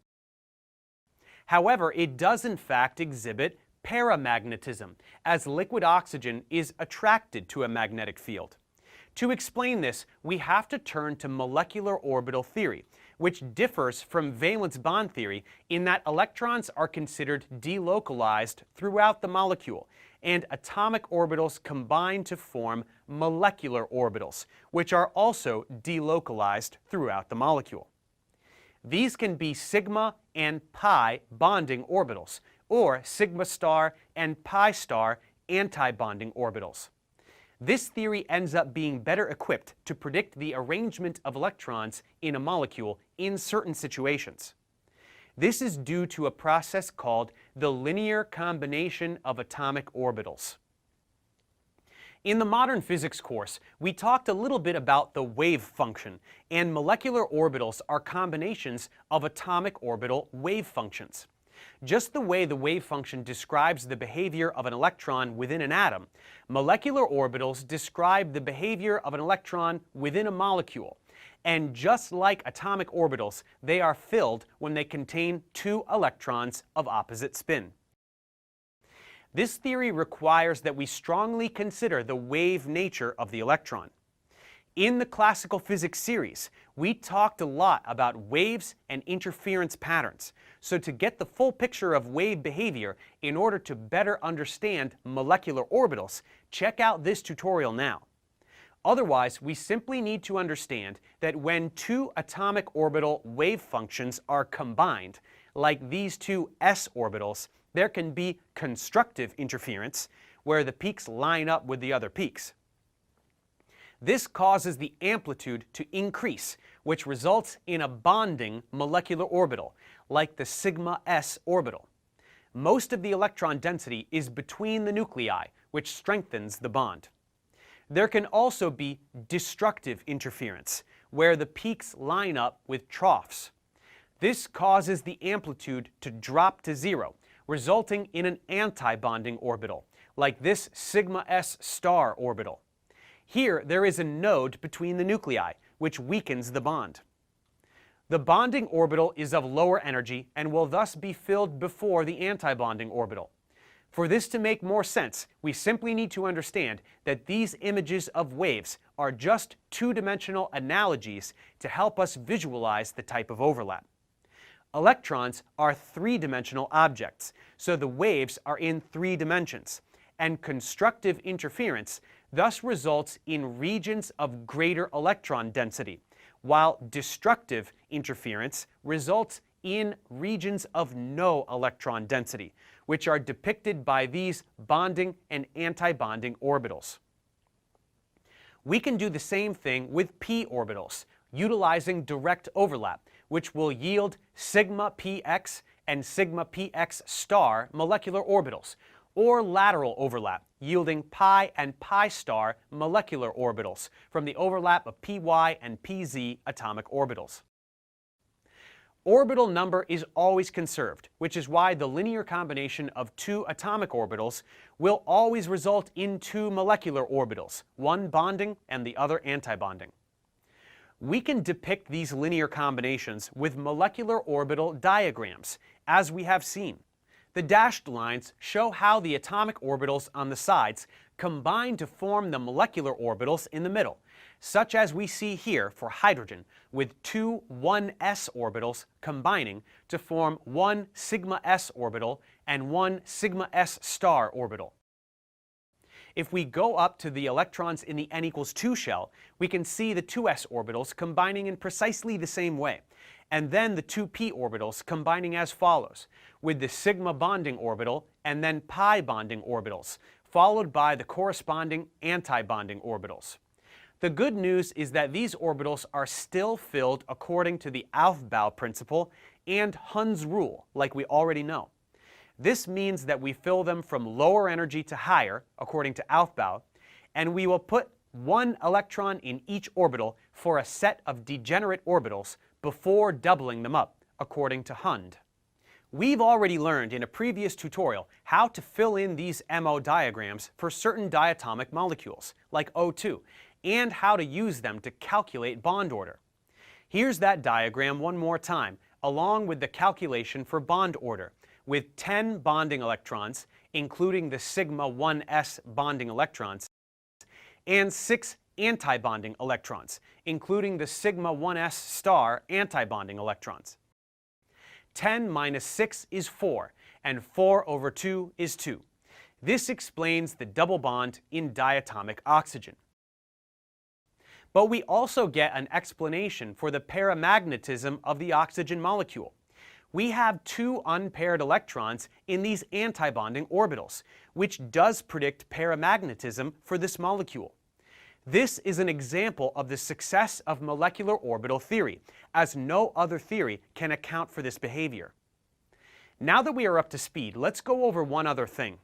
However, it does in fact exhibit paramagnetism, as liquid oxygen is attracted to a magnetic field. To explain this, we have to turn to molecular orbital theory, which differs from valence bond theory in that electrons are considered delocalized throughout the molecule, and atomic orbitals combine to form molecular orbitals, which are also delocalized throughout the molecule. These can be sigma and pi bonding orbitals, or sigma star and pi star anti-bonding orbitals. This theory ends up being better equipped to predict the arrangement of electrons in a molecule in certain situations. This is due to a process called the linear combination of atomic orbitals. In the modern physics course, we talked a little bit about the wave function, and molecular orbitals are combinations of atomic orbital wave functions. Just the way the wave function describes the behavior of an electron within an atom, molecular orbitals describe the behavior of an electron within a molecule. And just like atomic orbitals, they are filled when they contain 2 electrons of opposite spin. This theory requires that we strongly consider the wave nature of the electron. In the classical physics series, we talked a lot about waves and interference patterns. So to get the full picture of wave behavior in order to better understand molecular orbitals, check out this tutorial now. Otherwise, we simply need to understand that when 2 atomic orbital wave functions are combined, like these 2 s orbitals, there can be constructive interference, where the peaks line up with the other peaks. This causes the amplitude to increase, which results in a bonding molecular orbital, like the sigma s orbital. Most of the electron density is between the nuclei, which strengthens the bond. There can also be destructive interference, where the peaks line up with troughs. This causes the amplitude to drop to 0, resulting in an anti-bonding orbital, like this sigma s star orbital. Here, there is a node between the nuclei, which weakens the bond. The bonding orbital is of lower energy and will thus be filled before the anti-bonding orbital. For this to make more sense, we simply need to understand that these images of waves are just 2-dimensional analogies to help us visualize the type of overlap. Electrons are 3-dimensional objects, so the waves are in 3 dimensions, and constructive interference thus results in regions of greater electron density, while destructive interference results in regions of no electron density, which are depicted by these bonding and anti-bonding orbitals. We can do the same thing with p orbitals, utilizing direct overlap, which will yield sigma px and sigma px star molecular orbitals, or lateral overlap, yielding pi and pi star molecular orbitals from the overlap of py and pz atomic orbitals. Orbital number is always conserved, which is why the linear combination of two atomic orbitals will always result in two molecular orbitals, one bonding and the other antibonding. We can depict these linear combinations with molecular orbital diagrams, as we have seen. The dashed lines show how the atomic orbitals on the sides combine to form the molecular orbitals in the middle, such as we see here for hydrogen, with two 1s orbitals combining to form one sigma s orbital and one sigma s star orbital. If we go up to the electrons in the n equals 2 shell, we can see the 2s orbitals combining in precisely the same way, and then the 2p orbitals combining as follows, with the sigma bonding orbital and then pi bonding orbitals, followed by the corresponding anti-bonding orbitals. The good news is that these orbitals are still filled according to the Aufbau principle and Hund's rule, like we already know. This means that we fill them from lower energy to higher, according to Aufbau, and we will put one electron in each orbital for a set of degenerate orbitals before doubling them up, according to Hund. We've already learned in a previous tutorial how to fill in these MO diagrams for certain diatomic molecules, like O2, and how to use them to calculate bond order. Here's that diagram one more time, along with the calculation for bond order, with 10 bonding electrons, including the sigma 1s bonding electrons, and 6 anti-bonding electrons, including the sigma 1s star anti-bonding electrons. 10 minus 6 is 4, and 4 over 2 is 2. This explains the double bond in diatomic oxygen. But we also get an explanation for the paramagnetism of the oxygen molecule. We have two unpaired electrons in these antibonding orbitals, which does predict paramagnetism for this molecule. This is an example of the success of molecular orbital theory, as no other theory can account for this behavior. Now that we are up to speed, let's go over one other thing.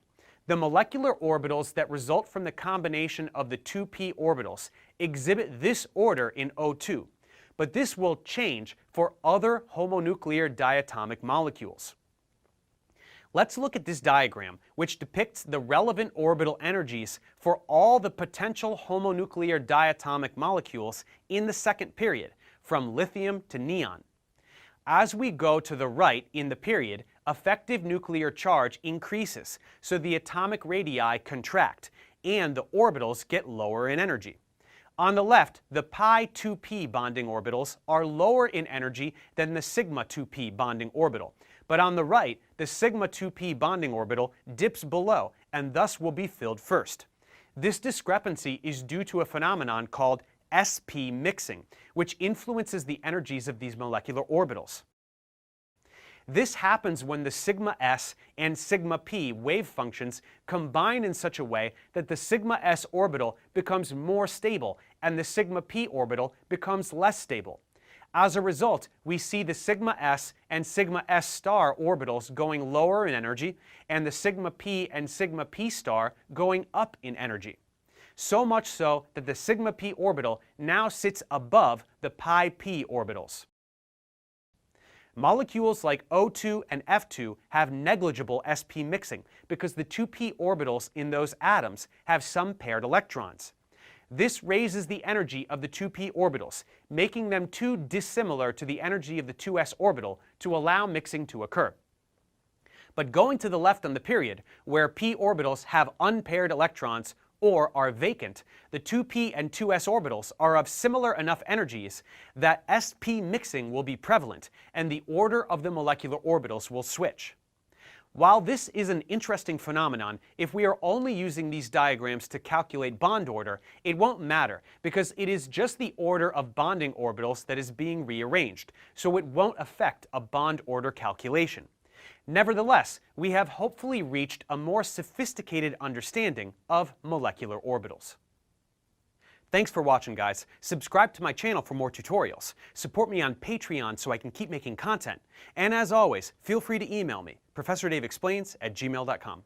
The molecular orbitals that result from the combination of the 2p orbitals exhibit this order in O2, but this will change for other homonuclear diatomic molecules. Let's look at this diagram, which depicts the relevant orbital energies for all the potential homonuclear diatomic molecules in the second period, from lithium to neon. As we go to the right in the period, effective nuclear charge increases, so the atomic radii contract, and the orbitals get lower in energy. On the left, the pi 2p bonding orbitals are lower in energy than the sigma 2p bonding orbital, but on the right, the sigma 2p bonding orbital dips below and thus will be filled first. This discrepancy is due to a phenomenon called sp mixing, which influences the energies of these molecular orbitals. This happens when the sigma s and sigma p wave functions combine in such a way that the sigma s orbital becomes more stable and the sigma p orbital becomes less stable. As a result, we see the sigma s and sigma s star orbitals going lower in energy and the sigma p and sigma p star going up in energy. So much so that the sigma p orbital now sits above the pi p orbitals. Molecules like O2 and F2 have negligible sp mixing because the 2p orbitals in those atoms have some paired electrons. This raises the energy of the 2p orbitals, making them too dissimilar to the energy of the 2s orbital to allow mixing to occur. But going to the left on the period, where p orbitals have unpaired electrons or are vacant, the 2p and 2s orbitals are of similar enough energies that sp mixing will be prevalent and the order of the molecular orbitals will switch. While this is an interesting phenomenon, if we are only using these diagrams to calculate bond order, it won't matter because it is just the order of bonding orbitals that is being rearranged, so it won't affect a bond order calculation. Nevertheless, we have hopefully reached a more sophisticated understanding of molecular orbitals. Thanks for watching, guys. Subscribe to my channel for more tutorials. Support me on Patreon so I can keep making content. And as always, feel free to email me, ProfessorDaveExplains@gmail.com.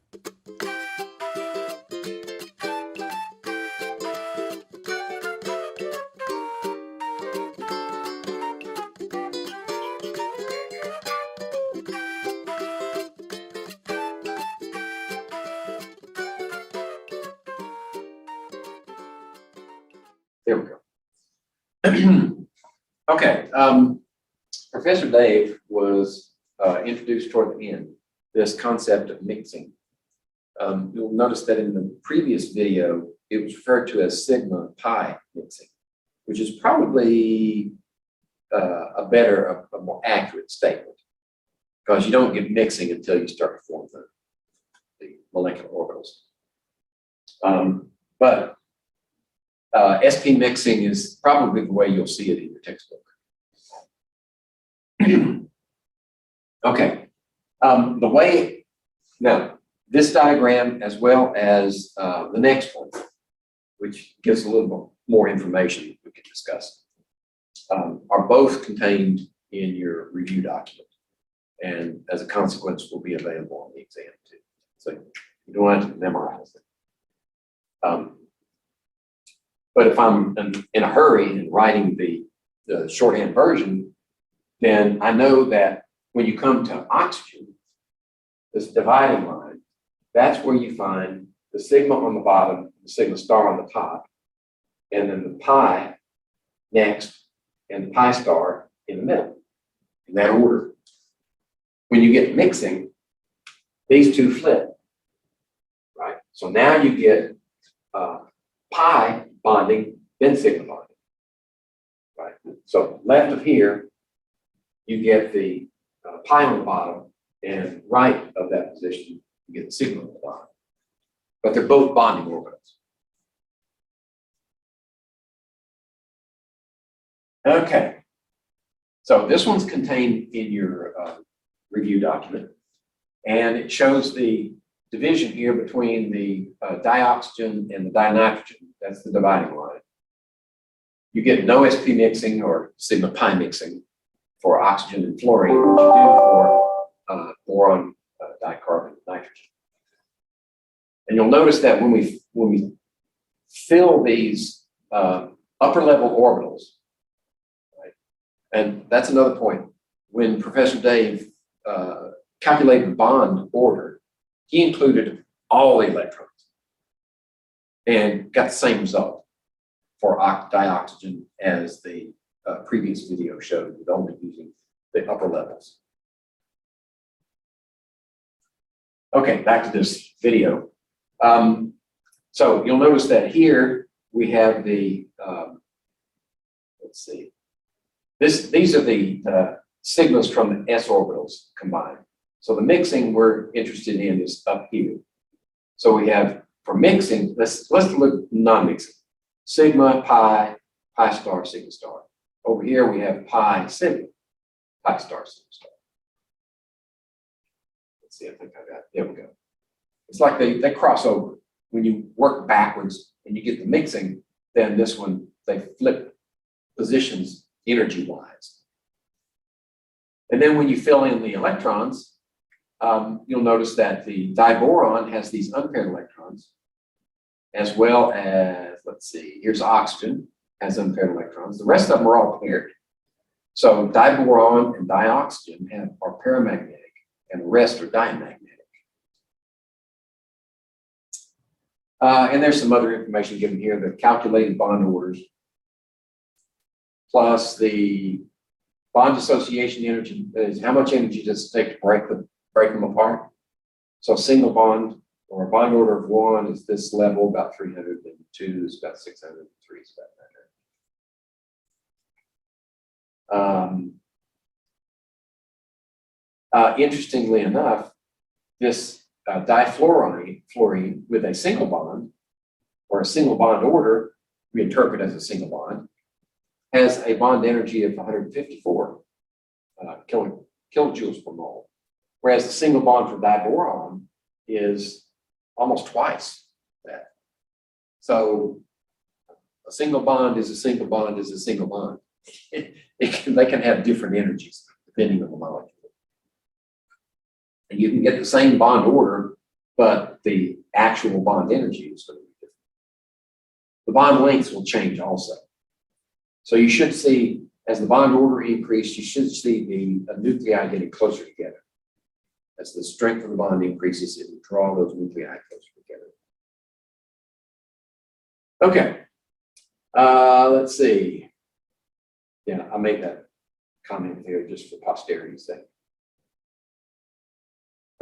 There we go. Okay, Professor Dave was introduced toward the end, this concept of mixing. You'll notice that in the previous video, it was referred to as sigma pi mixing, which is probably a more accurate statement, because you don't get mixing until you start to form the molecular orbitals. But SP mixing is probably the way you'll see it in your textbook. Okay, now this diagram as well as the next one, which gives a little more information we can discuss, are both contained in your review document, and as a consequence will be available on the exam too. So you don't have to memorize it. But if I'm in a hurry and writing the shorthand version, then I know that when you come to oxygen, this dividing line, that's where you find the sigma on the bottom, the sigma star on the top, and then the pi next, and the pi star in the middle, in that order. When you get mixing, these two flip, right? So now you get pi bonding, then sigma bonding, right? So left of here, you get the pi on the bottom, and right of that position, you get the sigma on the bottom. But they're both bonding orbitals. Okay, so this one's contained in your review document, and it shows the division here between the dioxygen and the dinitrogen. That's the dividing line. You get no SP mixing or sigma pi mixing for oxygen and fluorine, which you do for boron, dicarbonate, nitrogen. And you'll notice that when we fill these upper level orbitals, right? And that's another point. When Professor Dave calculated bond order, he included all the electrons and got the same result for dioxygen as the previous video showed, with only using the upper levels. Okay, back to this video. So you'll notice that here we have the, let's see, these are the sigmas from the s orbitals combined. So the mixing we're interested in is up here. So we have, for mixing, let's look non-mixing. Sigma, pi, pi star, sigma star. Over here we have pi, sigma, pi star, sigma star. Let's see, I think I got it. There we go. It's like they cross over. When you work backwards and you get the mixing, then this one, they flip positions energy-wise. And then when you fill in the electrons, you'll notice that the diboron has these unpaired electrons, as well as, let's see, here's oxygen, has unpaired electrons. The rest of them are all paired. So diboron and dioxygen are paramagnetic, and the rest are diamagnetic. And there's some other information given here, the calculated bond orders, plus the bond dissociation energy is how much energy does it take to break them apart. So single bond, or a bond order of 1 is this level, about 300, and 2 is about 600, and 3 is about 900. Interestingly enough, this difluorine with a single bond, or a single bond order, we interpret as a single bond, has a bond energy of 154 kilojoules per mole, whereas the single bond for diboron is almost twice that. So a single bond is a single bond is a single bond. They can have different energies depending on the molecule. And you can get the same bond order, but the actual bond energy is going to be different. The bond lengths will change also. So you should see, as the bond order increases, you should see the nuclei getting closer together. As the strength of the bond increases, it will draw those nuclei closer together. Okay. Let's see. Yeah, I made that comment there just for posterity's sake.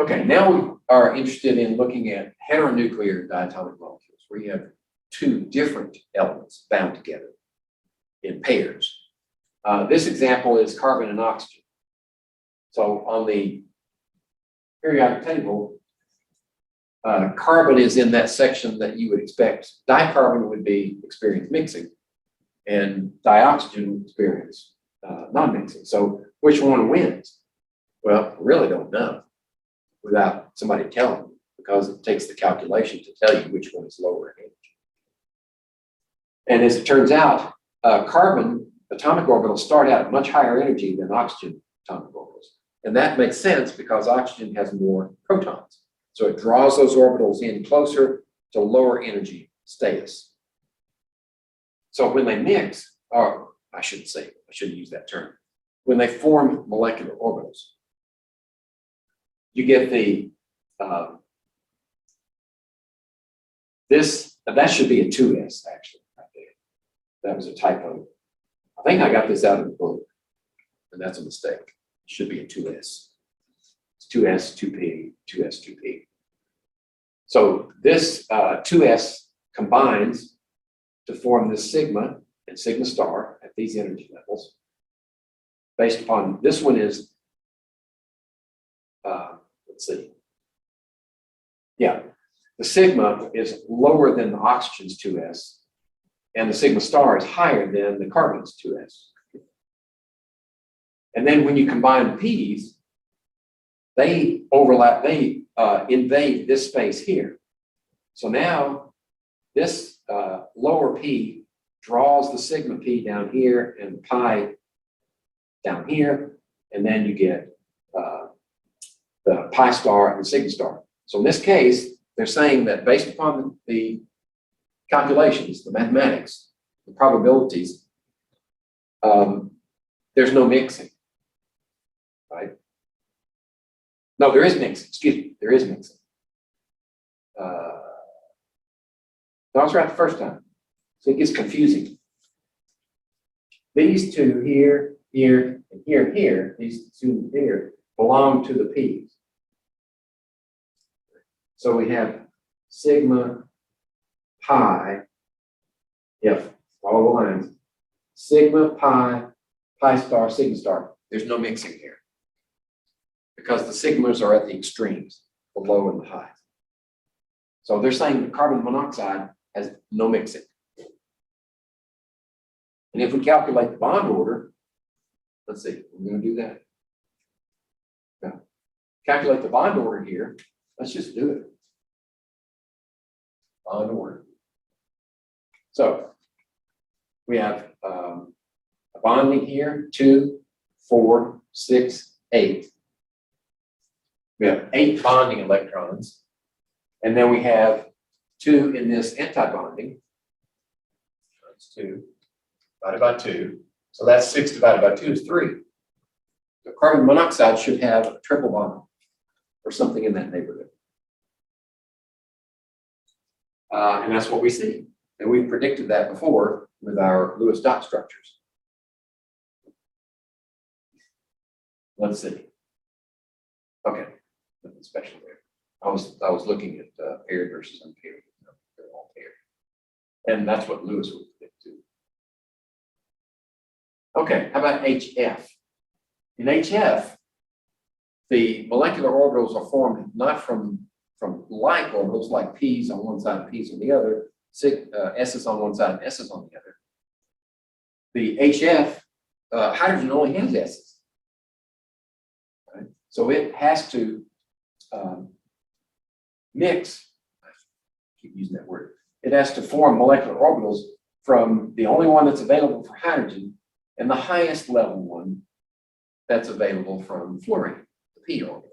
Okay, now we are interested in looking at heteronuclear diatomic molecules, where you have two different elements bound together in pairs. This example is carbon and oxygen. So on the periodic table, carbon is in that section that you would expect. Dicarbon would be experience mixing, and dioxygen would experience non-mixing. So which one wins? Well, we really don't know without somebody telling you, because it takes the calculation to tell you which one is lower in energy. And as it turns out, carbon atomic orbitals start out at much higher energy than oxygen atomic orbitals. And that makes sense because oxygen has more protons. So it draws those orbitals in closer to lower energy status. So when they mix, or I shouldn't use that term, when they form molecular orbitals, you get the, that should be a 2s actually, right there. That was a typo. I think I got this out of the book, and that's a mistake. It should be a 2s. It's 2s, 2p, 2s, 2p. So this 2s combines to form this sigma and sigma star at these energy levels. Based upon, this one is, let's see. Yeah, the sigma is lower than the oxygen's 2s, and the sigma star is higher than the carbon's 2s. And then when you combine the p's, they overlap, they invade this space here. So now this lower p draws the sigma p down here and the pi down here, and then you get the pi star and the sigma star. So in this case, they're saying that based upon the calculations, the mathematics, the probabilities, there's no mixing, right? No, there is mixing, excuse me, there is mixing. I was right the first time, so it gets confusing. These two here, here, and here, and here, these two here belong to the p's. So we have sigma pi, yep, all the lines, sigma pi, pi star, sigma star. There's no mixing here because the sigmas are at the extremes, the low and the high. So they're saying that carbon monoxide has no mixing. And if we calculate the bond order, let's see, we're going to do that. Now, calculate the bond order here. Let's just do it. Bond order. So we have a bonding here, 2, 4, 6, 8. We have 8 bonding electrons. And then we have 2 in this anti-bonding. That's 2 divided by 2. So that's 6 divided by 2 is 3. The carbon monoxide should have a triple bond or something in that neighborhood. And that's what we see. And we predicted that before with our Lewis dot structures. Let's see. Okay, nothing special there. I was looking at paired versus unpaired. They're all paired. And that's what Lewis would predict too. Okay, how about HF? In HF, the molecular orbitals are formed not from like orbitals, like p's on one side and p's on the other, s's on one side and s's on the other. The HF, hydrogen only has s's. Right? So it has to mix, I keep using that word, it has to form molecular orbitals from the only one that's available for hydrogen and the highest level one that's available from fluorine, the p orbital.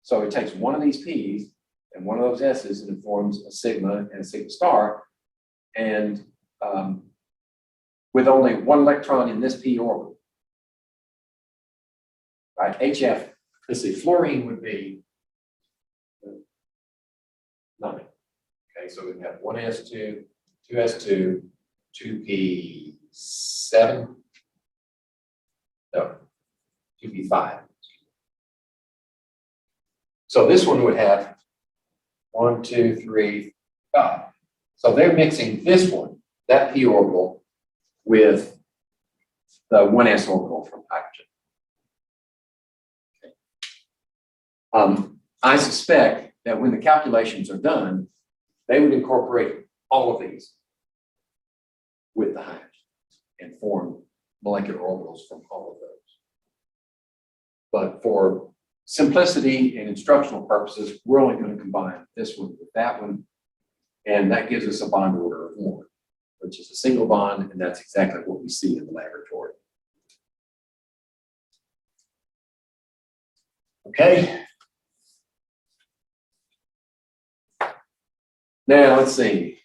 So it takes one of these p's and one of those s's and it forms a sigma and a sigma star. And with only one electron in this p orbital. Right, HF, let's see, fluorine would be nothing. Okay, so we have 1s2, 2s2, 2p7, no, 2p5. So this one would have 1, 2, 3, 5. So they're mixing this one, that p orbital, with the 1s orbital from hydrogen. Okay. I suspect that when the calculations are done, they would incorporate all of these with the hydrogen and form molecular orbitals from all of those. But for simplicity and instructional purposes, we're only going to combine this one with that one, and that gives us a bond order of 1, which is a single bond, and that's exactly what we see in the laboratory. Okay. Now, let's see.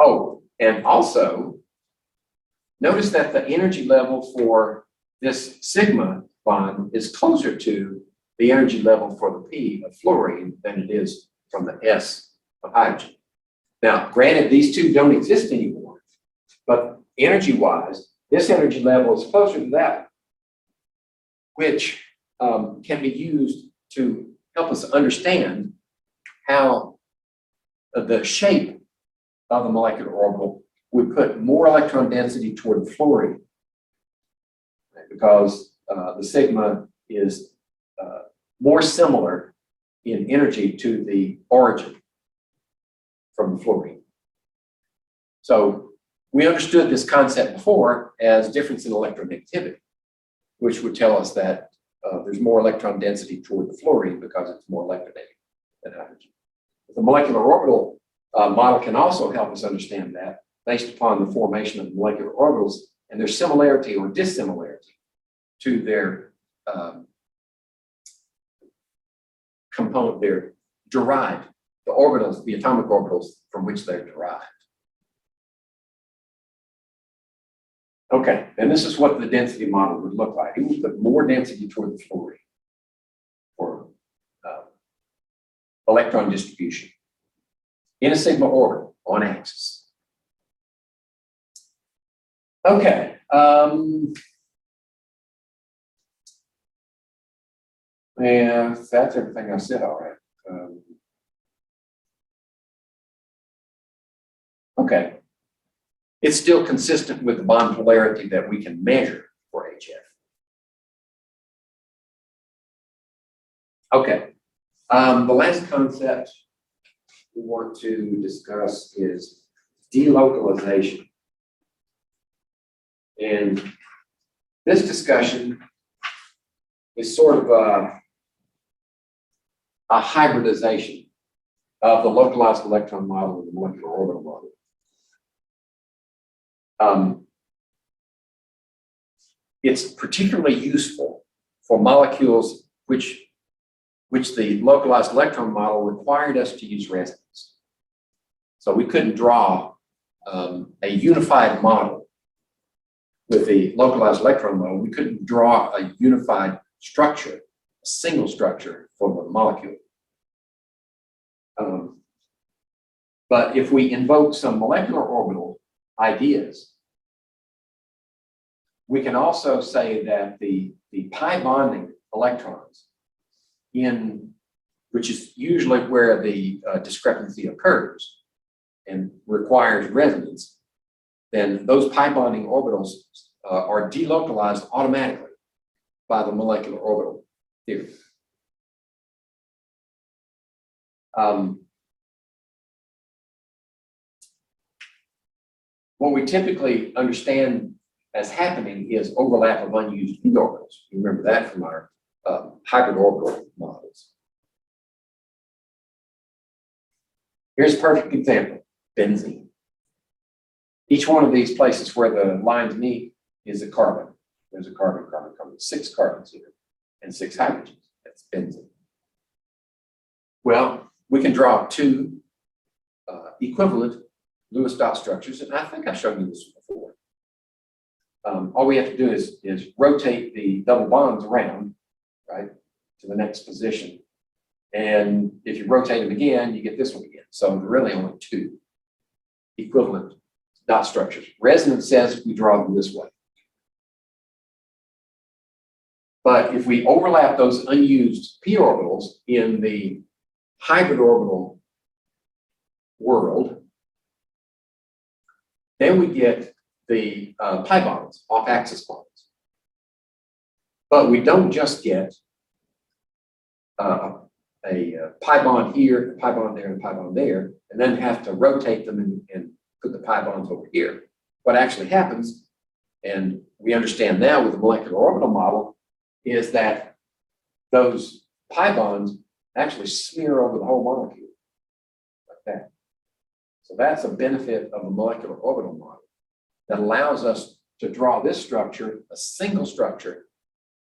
Oh, and also, notice that the energy level for this sigma bond is closer to the energy level for the P of fluorine than it is from the S of hydrogen. Now, granted, these two don't exist anymore, but energy-wise, this energy level is closer to that, which can be used to help us understand how the shape of the molecular orbital would put more electron density toward the fluorine, right? Because the sigma is more similar in energy to the origin from the fluorine. So we understood this concept before as difference in electronegativity, which would tell us that there's more electron density toward the fluorine because it's more electronegative than hydrogen. The molecular orbital model can also help us understand that based upon the formation of molecular orbitals and their similarity or dissimilarity to their component, they're derived, the orbitals, the atomic orbitals from which they're derived. Okay, and this is what the density model would look like. It would put more density toward the fluorine for electron distribution in a sigma orbital on axis. Okay. Yeah, that's everything I said, all right. Okay. It's still consistent with the bond polarity that we can measure for HF. Okay. The last concept we want to discuss is delocalization. And this discussion is sort of a hybridization of the localized electron model and the molecular orbital model. It's particularly useful for molecules which the localized electron model required us to use resonance. So we couldn't draw a unified model with the localized electron model. We couldn't draw a unified structure, a single structure for the molecule. But if we invoke some molecular orbital ideas, we can also say that the pi bonding electrons, which is usually where the discrepancy occurs, and requires resonance, then those pi bonding orbitals are delocalized automatically by the molecular orbital theory. What we typically understand as happening is overlap of unused p orbitals. You remember that from our hybrid orbital models. Here's a perfect example, benzene. Each one of these places where the lines meet is a carbon. There's a carbon, carbon, carbon, 6 carbons here and 6 hydrogens. That's benzene. Well, we can draw 2 equivalent Lewis dot structures, and I think I showed you this before. All we have to do is rotate the double bonds around, right, to the next position. And if you rotate them again, you get this one again. So really only 2 equivalent dot structures. Resonance says we draw them this way. But if we overlap those unused p orbitals in the hybrid orbital world, then we get the pi bonds, off-axis bonds. But we don't just get a pi bond here, a pi bond there, and a pi bond there, and then have to rotate them and put the pi bonds over here. What actually happens, and we understand now with the molecular orbital model, is that those pi bonds actually smear over the whole molecule, like that. So that's a benefit of a molecular orbital model that allows us to draw this structure, a single structure,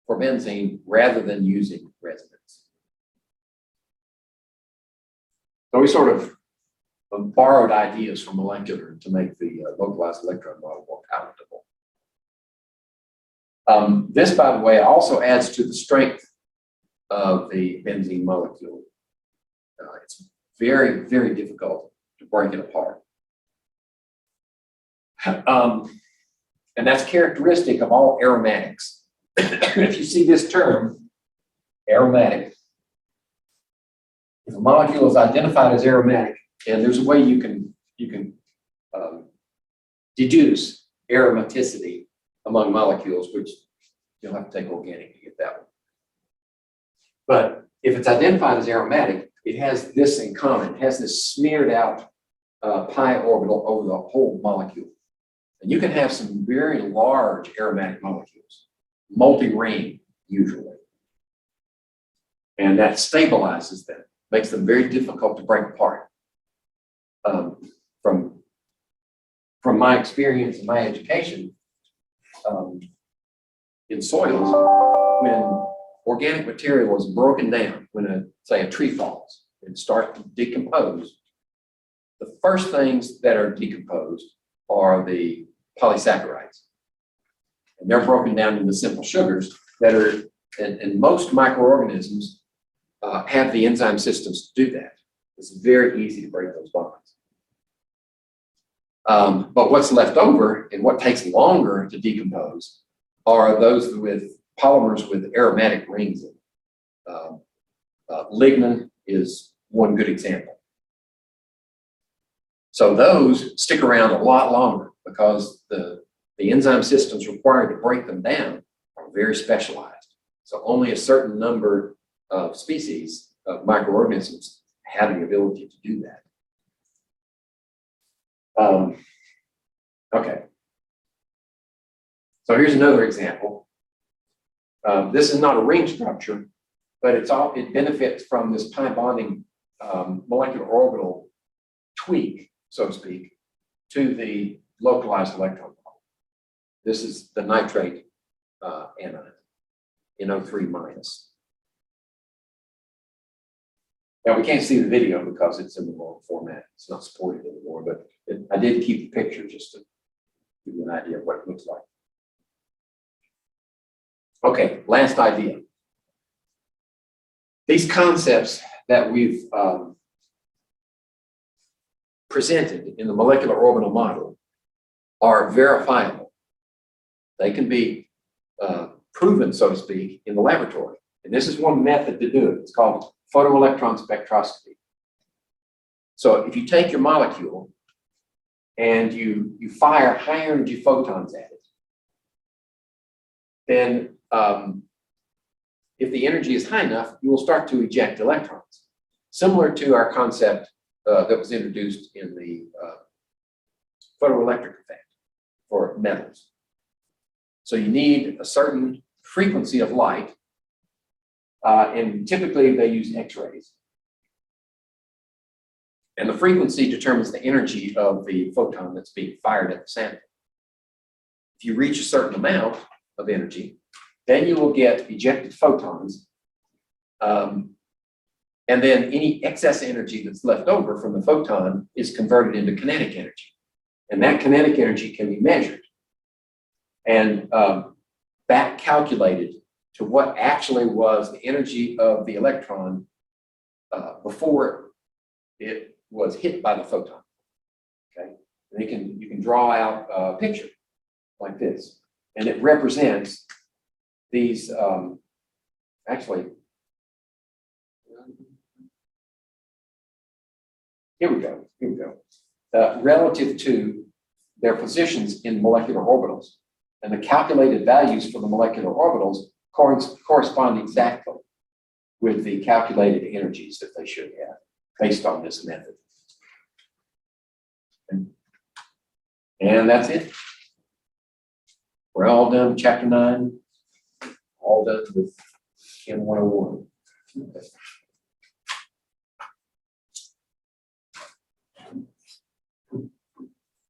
for benzene rather than using resonance. So we sort of borrowed ideas from molecular to make the localized electron model more palatable. This, by the way, also adds to the strength of the benzene molecule. It's very, very difficult to break it apart. And that's characteristic of all aromatics. If you see this term, aromatic, if a molecule is identified as aromatic, and there's a way you can deduce aromaticity among molecules, which you'll have to take organic to get that one. But if it's identified as aromatic, it has this in common. It has this smeared out pi orbital over the whole molecule. And you can have some very large aromatic molecules, multi-ring usually. And that stabilizes them, makes them very difficult to break apart. From my experience and my education in soils, when organic material is broken down, when say a tree falls and starts to decompose, the first things that are decomposed are the polysaccharides. And they're broken down into simple sugars that are, and most microorganisms have the enzyme systems to do that. It's very easy to break those bonds. But what's left over and what takes longer to decompose are those with polymers with aromatic rings in them. Lignin is one good example. So those stick around a lot longer because the enzyme systems required to break them down are very specialized. So only a certain number of species of microorganisms have the ability to do that. Okay. So here's another example. This is not a ring structure, but it benefits from this pi bonding molecular orbital tweak, so to speak, to the localized electron model. This is the nitrate anion, NO3 minus. Now we can't see the video because it's in the wrong format. It's not supported anymore, but I did keep the picture just to give you an idea of what it looks like. Okay, last idea. These concepts that we've presented in the molecular orbital model are verifiable. They can be proven, so to speak, in the laboratory. And this is one method to do it. It's called photoelectron spectroscopy. So if you take your molecule and you fire high energy photons at it, then if the energy is high enough, you will start to eject electrons. Similar to our concept that was introduced in the photoelectric effect for metals. So you need a certain frequency of light, and typically they use X-rays. And the frequency determines the energy of the photon that's being fired at the sample. If you reach a certain amount of energy, then you will get ejected photons, and then any excess energy that's left over from the photon is converted into kinetic energy. And that kinetic energy can be measured and back calculated to what actually was the energy of the electron before it was hit by the photon. Okay, and you can draw out a picture like this, and it represents these actually. Here we go. Relative to their positions in molecular orbitals, and the calculated values for the molecular orbitals correspond exactly with the calculated energies that they should have based on this method. And that's it. We're all done with chapter 9, all done with CHEM101. Okay.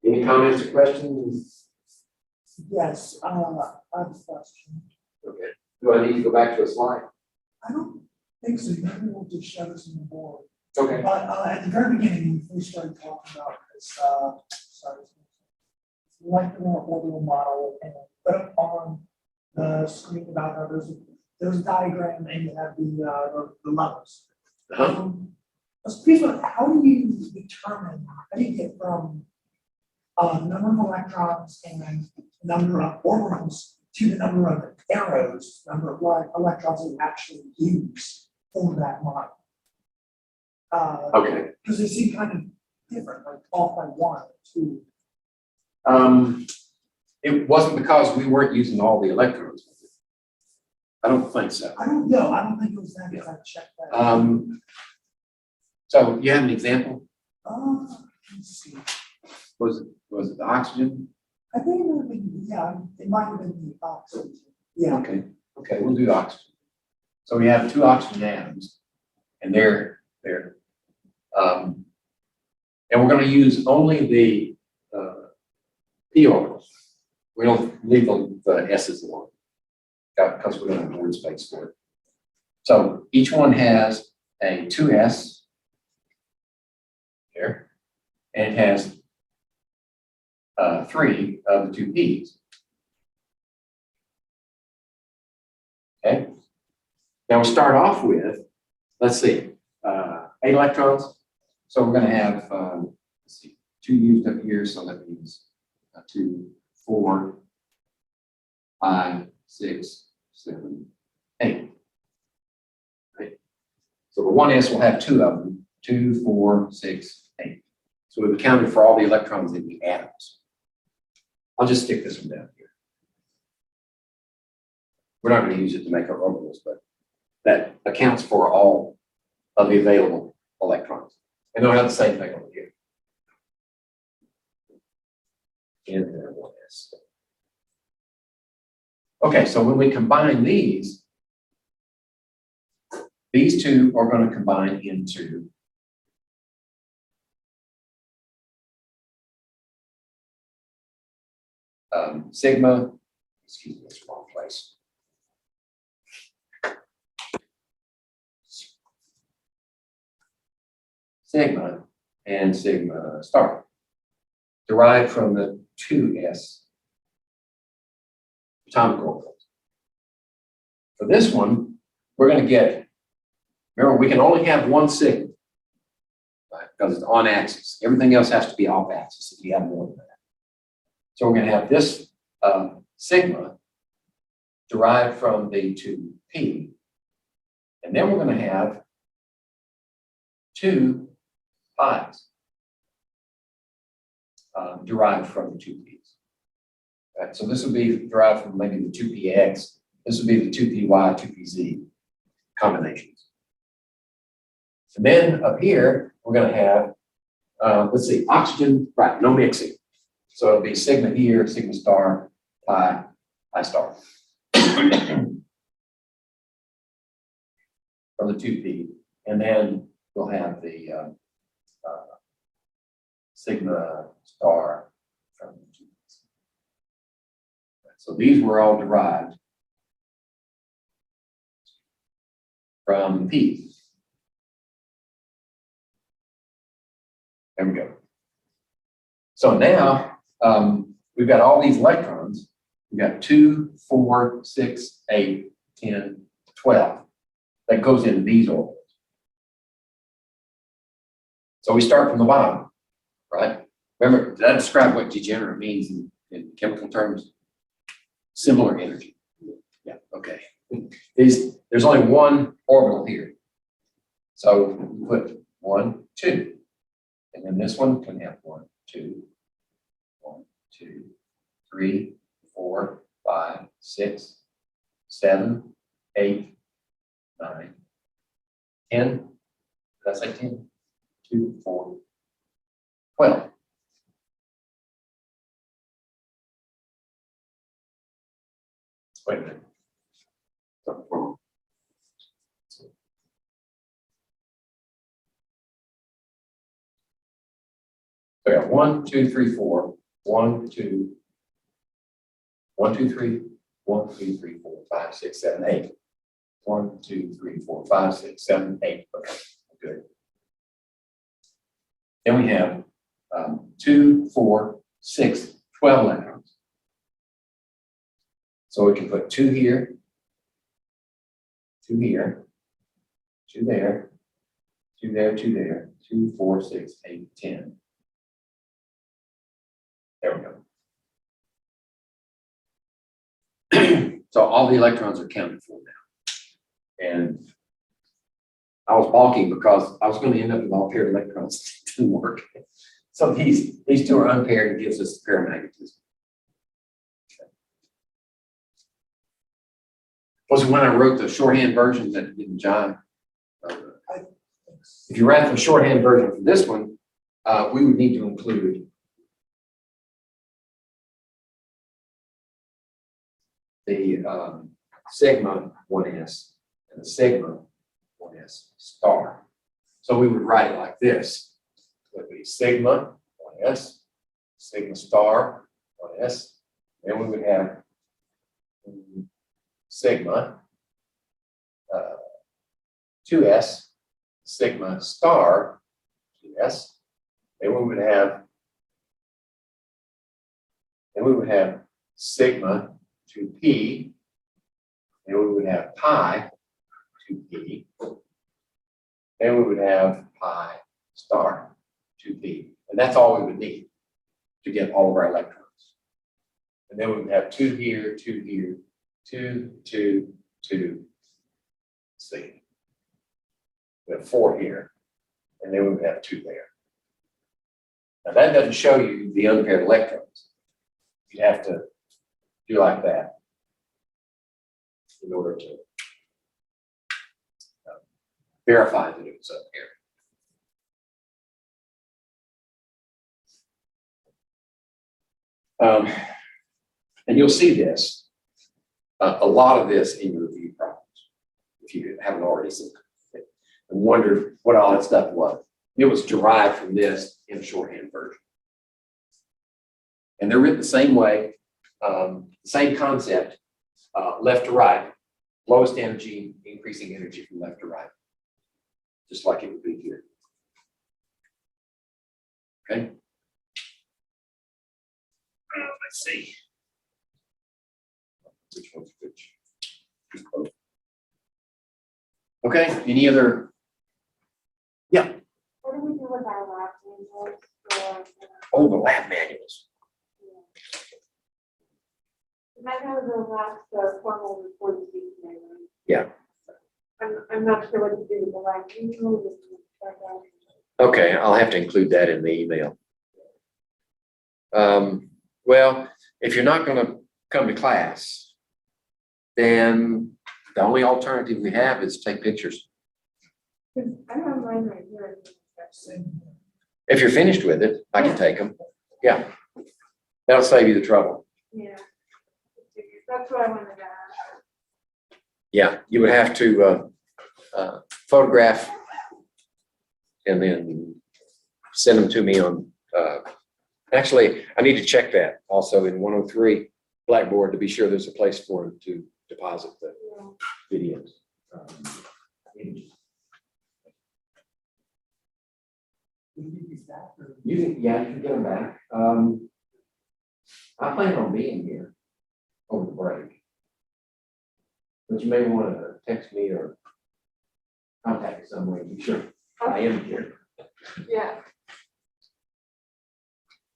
Any comments or questions? Yes, I have a question. Okay. Do I need to go back to a slide? I don't think so. Maybe we'll just show this on the board. Okay. But at the very beginning, when we started talking about this, molecular orbital model, and put up on the screen about how there's a diagram and you have the levels. Please, how do you determine, how do you get from number of electrons and number of orbitals to the number of arrows, number of electrons you actually use for that model? Okay. Because they seem kind of different, like off by 1 or 2. It wasn't because we weren't using all the electrons. I don't think so. I don't know. I don't think it was that because I checked that. So you have an example? Let's see. Was it the oxygen? I think it would have been, yeah, it might have been the oxygen. Yeah. Okay, we'll do oxygen. So we have 2 oxygen atoms, and they're and we're going to use only the p orbitals. We don't leave the s's alone because we don't have board space for it. So each one has a 2s here, and it has 3 of the 2 p's. Okay. Now we start off with, let's see, 8 electrons. So we're going to have, let's see, 2 used up here, so that means 2, 4, 5, 6, 7, 8. Right. So the 1s will have 2 of them, 2, 4, 6, 8. So we've accounted for all the electrons in the atoms. I'll just stick this one down here. We're not going to use it to make our orbitals, but that accounts for all of the available electrons. And they'll have the same thing over here. And there 1s. Okay, so when we combine these 2 are going to combine into sigma, excuse me, that's the wrong place. Sigma and sigma star, derived from the 2s atomic orbitals. For this one, we're going to get, remember, we can only have 1 sigma, right, because it's on axis. Everything else has to be off axis if you have more than that. So we're going to have this sigma derived from the 2p, and then we're going to have 2 pi's. derived from the 2p's. Right, so this would be derived from maybe the 2px. This would be the 2py, 2pz combinations. And then up here, we're going to have, let's see, oxygen, right, no mixing. So it'll be sigma here, sigma star, pi, pi star. From the 2p. And then we'll have the sigma star from the 2p. So these were all derived from p. There we go. So now we've got all these electrons. We've got 2, 4, 6, 8, 10, 12. That goes into these orbitals. So we start from the bottom, right? Remember, did I describe what degenerate means in chemical terms? Similar energy. Yeah, okay. There's only one orbital here. So we put 1, 2. And then this one can have 1, 2, 1, 2, 3, 4, 5, 6, 7, 8, 9, 10. Did I say 10? 2, 4, 12. Wait a minute. Something wrong. So we got 1, 2, 3, 4. 1, 2, 1, 2, 3, 1, 2, 3, 4, 5, 6, 7, 8. 1, 2, 3, 4, 5, 6, 7, 8. Okay, good. Then we have 2, 4, 6, 12 electrons. So we can put 2 here, 2 here, 2 there, 2 there, 2 there, 2, 4, 6, 8, 10. There we go. So all the electrons are counted for now. And I was balking because I was going to end up with all paired electrons. It didn't work. So these two are unpaired and gives us paramagnetism. Was it when I wrote the shorthand version that didn't jive? If you write the shorthand version for this one, we would need to include the sigma 1s and the sigma 1s star. So we would write it like this. It would be sigma 1s, sigma star 1s, and we would have sigma 2s, sigma star 2s, and we would have sigma 2p, and we would have pi 2p, and we would have pi star 2p, and that's all we would need to get all of our electrons. And then we would have 2 here, 2 here, 2, 2, 2. See, we have 4 here, and then we would have 2 there. Now that doesn't show you the unpaired electrons. You'd have to do like that in order to verify that it was unpaired. And you'll see this, a lot of this in your review problems, if you haven't already seen it, and wondered what all that stuff was. It was derived from this in a shorthand version. And they're written the same way, same concept, left to right, lowest energy, increasing energy from left to right, just like it would be here. Okay. Let's see. Which one's which? Okay, any other? Yeah. What do we do with our lab manuals? Oh, the lab manuals. I know the last formal report is being made. Yeah. I'm not sure what to do with the lab manual. Okay, I'll have to include that in the email. Well, if you're not gonna come to class, then the only alternative we have is take pictures. I have mine right here. If you're finished with it, I can take them. Yeah. That'll save you the trouble. Yeah. That's what I wanted to ask. Yeah, you would have to photograph and then send them to me on, actually, I need to check that also in 103 Blackboard to be sure there's a place for them to deposit the videos. Images. You can get them back. I plan on being here over the break. But you may want to text me or contact me some way, be sure I am here. Yeah.